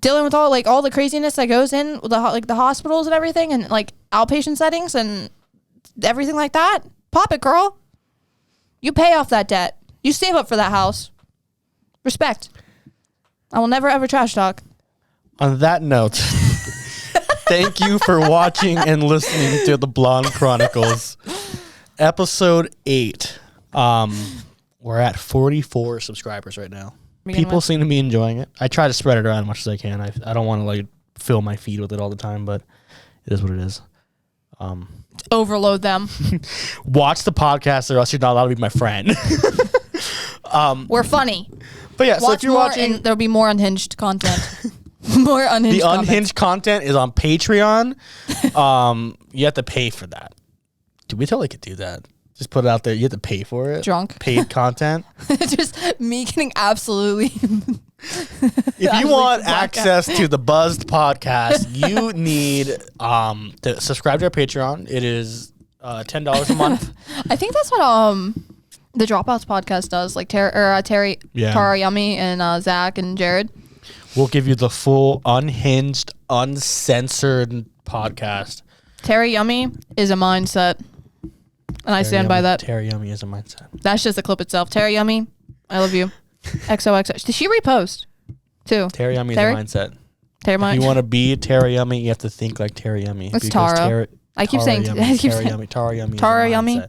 dealing with all the craziness that goes in with the hospitals and everything, and like outpatient settings and everything like that. Pop it, girl. You pay off that debt. You save up for that house. Respect. I will never ever trash talk. On that note, thank you for watching and listening to the Blonde Chronicles, episode 8. We're at 44 subscribers right now. People seem to be enjoying it. I try to spread it around as much as I can. I don't want to like fill my feed with it all the time, but it is what it is. Overload them. Watch the podcast, or else you're not allowed to be my friend. We're funny. But yeah, so if you're watching, there'll be more unhinged content. More unhinged. The unhinged content is on Patreon. You have to pay for that. Dude, we totally could do that. Just put it out there. You have to pay for it. Drunk. Paid content. Just me getting absolutely. If you want access to the Buzzed podcast, you need to subscribe to our Patreon. It is $10 a month. I think that's what the Dropouts podcast does. Like Terry, Tara Yummy, and Zach and Jared. We'll give you the full unhinged, uncensored podcast. Terry Yummy is a mindset. And I stand by that. Terry Yummy is a mindset. That's just the clip itself. Terry Yummy, I love you. XOXO. Did she repost too? Terry Yummy is a mindset. If you want to be Terry Yummy, you have to think like Terry Yummy. It's Tara. I keep saying Tara Yummy. Tara Yummy. Tara Yummy.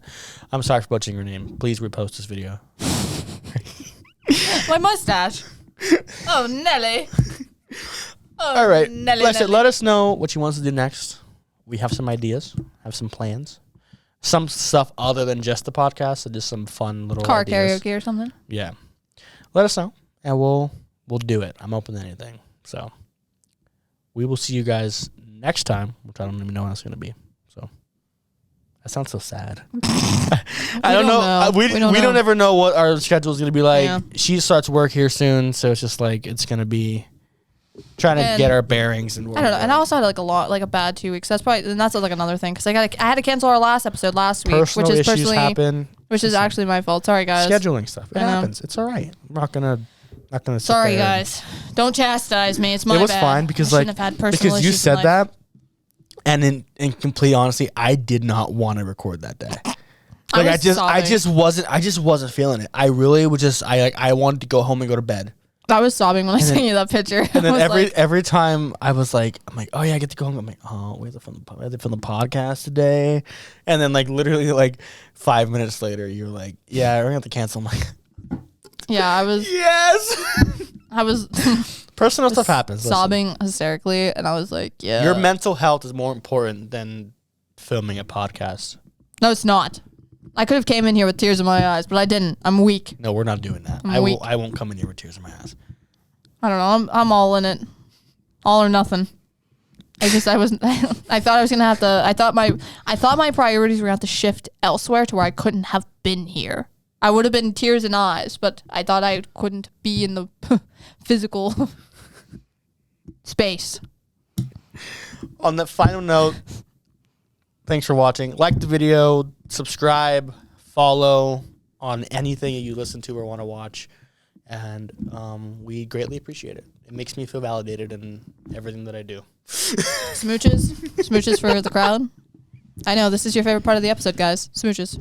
I'm sorry for butchering your name. Please repost this video. My mustache. Oh, Nelly. Oh, all right. Nelly. Let us know what you want us to do next. We have some ideas. Have some plans. Some stuff other than just the podcast, so just some fun little car ideas. karaoke or something. Yeah, let us know, and we'll do it. I'm open to anything. So we will see you guys next time, which I don't even know when it's going to be. So that sounds so sad. I don't know. We don't ever know what our schedule is going to be like. Yeah. She starts work here soon, so it's just like it's going to be trying to get our bearings. And I don't know. And I also had a bad 2 weeks. That's like another thing, because I had to cancel our last episode last week, personal issues happen, which is actually my fault. Sorry, guys. Scheduling stuff. It happens. It's all right. I'm not gonna. Sorry, guys. Don't chastise me. It's my bad. It was fine because because you said that, and in complete honesty, I did not want to record that day. I just wasn't feeling it. I really was just I wanted to go home and go to bed. I was sobbing when I sent you that picture. And then every time I'm like, oh yeah, I get to go home. I'm like, oh, we have to film the podcast today. And then literally 5 minutes later, you're like, yeah, we're gonna have to cancel. I'm like, yeah, I was. Yes. I was. Personal stuff happens. Sobbing hysterically, and I was like, yeah. Your mental health is more important than filming a podcast. No, it's not. I could have came in here with tears in my eyes, but I didn't. I'm weak. No, we're not doing that. I won't come in here with tears in my eyes. I don't know. I'm all in it. All or nothing. I thought I was gonna have to. I thought my priorities were gonna have to shift elsewhere to where I couldn't have been here. I would have been tears in eyes, but I thought I couldn't be in the physical space. On that final note, Thanks for watching. Like the video, subscribe, follow on anything that you listen to or want to watch. And we greatly appreciate it. It makes me feel validated in everything that I do. Smooches for the crowd. I know this is your favorite part of the episode, guys. Smooches.